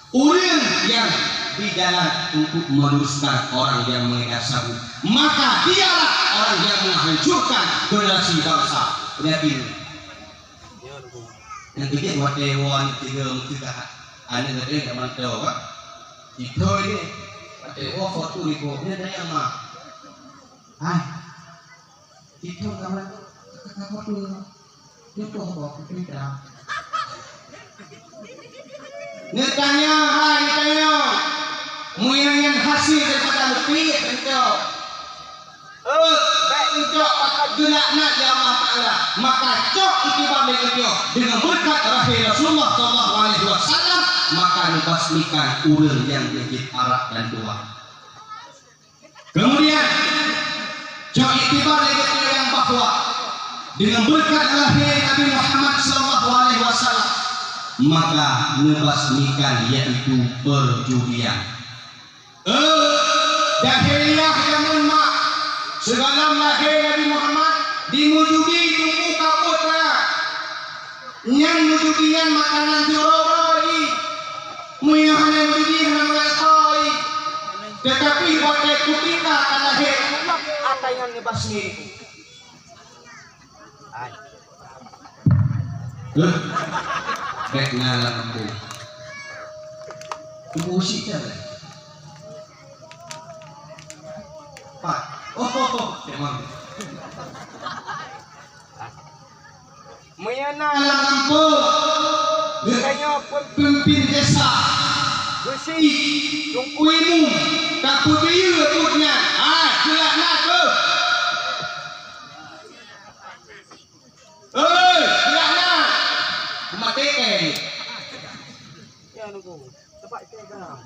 Urang yang di jalan untuk meluruskan orang yang mengedar sabu, maka dialah orang yang menghancurkan generasi bangsa. Yakin. Yang tiga buat dewan tiga ane tadi yang mantau kan? Itu ini dewa foto di bawah ini ada yang mah. Hai, itu kamu foto itu bawa kita. Netanya, hai netanya, muyangan hasil daripada lebih engkau. Baik engkau maka gelakna jamaah Taala, maka cok itibar dengan berkat rahim Rasulullah Sallallahu Alaihi Wasallam, maka dibasmikan urang yang digigit arak dan tua. Kemudian cok itibar yang bahwa dengan berkat rahim Nabi Muhammad Sallallahu Alaihi Wasallam, maka membasmikan yaitu perjudian. Jahiliyah zaman mak segala lahir Nabi Muhammad dimujudi tunggu kaput ya. Yang mujudian makanan jorori, muyahan mujudian mengasoi. Tetapi pada ketika lahir apa yang ngebasmi itu? Baik ngalang aku. Musik kan? Pak. Oh, memang. Mayana ngalang aku. Kayaknya pemimpin desa. Bersih. Tungkuimu. Tak putih tutnya. Gelak nak ke? Gelak nak. Mateken. Ya nunggu. Tempat ke dalam.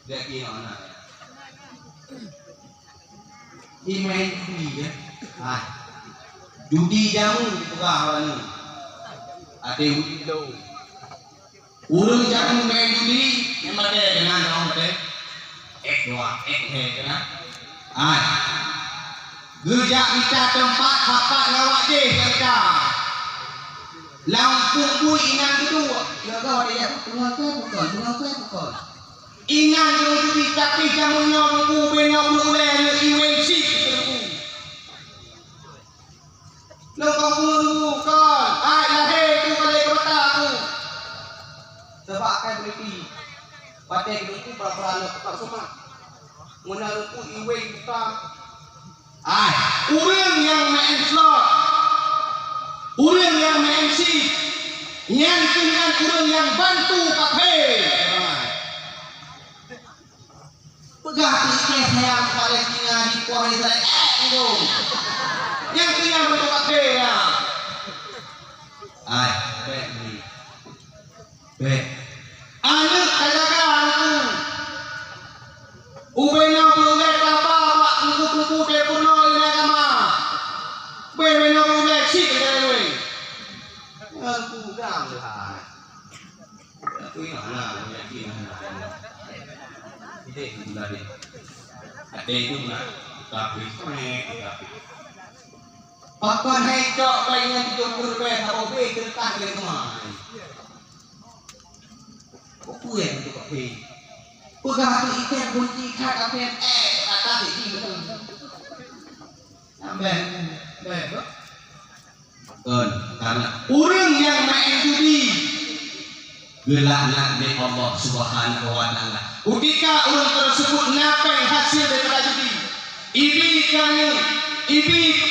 Dia kira mana? Email judi ya. Judi jamu dipegang orang ni. Ada judi tu. Urang jamu main judi yang ada dengan orang ada. Dua, kena. Gejak kita tempat hakak ngawak deh kita. Lampung pun inang kedua. Jaga dia bukan. Inang kedua tapi jamunya mengu bena boleh UNC ketemu. Lepas bukan. Lahir tu kali kota tu. Sebab akan berhenti. Pakai itu berapa tak semua. Menaruh UNC kita. Urang yang main slot. Urang yang MC yang dengan urang yang bantu kafe. Pegah pikir saya Palestina di kuah Israel itu. Yang dengan bantu kafe ya. Baik. Anak kajakan itu. Ubena boleh apa pak kuku depono ini kama. Ubena boleh sih dewe. Aku dah lah. Aku ini mana? Yakin mana? Ini dari. Ada itu nak tapi. Papa naik cok kayaknya 70 rupiah tak boleh kertas dia kemana? Kau yang untuk kafe. Pegang hati ikan bunyi kat kafe atas ini betul. Sampai, karena orang yang main judi gelaknya dari Allah Subhanahu wa Ta'ala. Ketika orang tersebut napai hasil daripada judi, ibi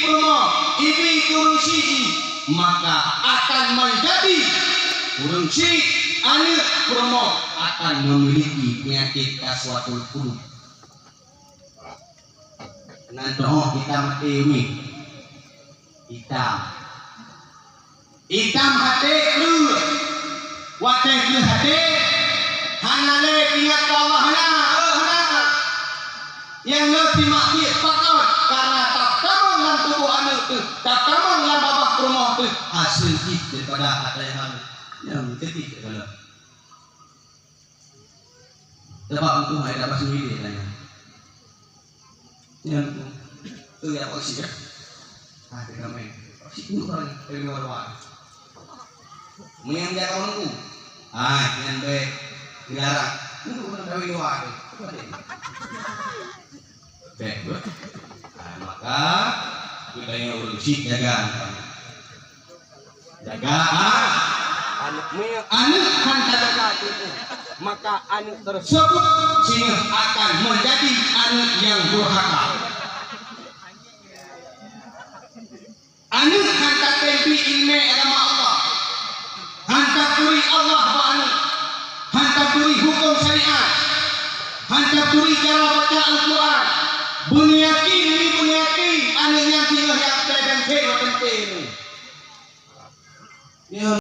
promo, ibi turun siji, maka akan menjadi turun siji. Anak promo akan memiliki penyakit kaswatul qulub. Nanti kita mati ini hitam hati lu Wateh ke hati hanale ingat ke Allah hana yang ngerti mati pakot karena tak tamang lan tubuh anu tu tak tamang lan babak rumah tu hasil daripada ada yang ketik kalau sebab itu hai dapat sendiri tanya yang tu ya polisi kan kita main polisi itu orang dari luar yang dia kau nunggu yang baik dilarang nunggu orang dari luar baik maka kita yang urusi jaga anak hantar itu maka anak tersebut sehingga akan menjadi anak yang durhaka. Anak hantar tempi ilmu agama Allah, hantar turi Allah ba'ani, hantar turi hukum syariat, hantar turi cara baca Al-Quran, bunyaki anak yang tinggal yang dan sewa penting.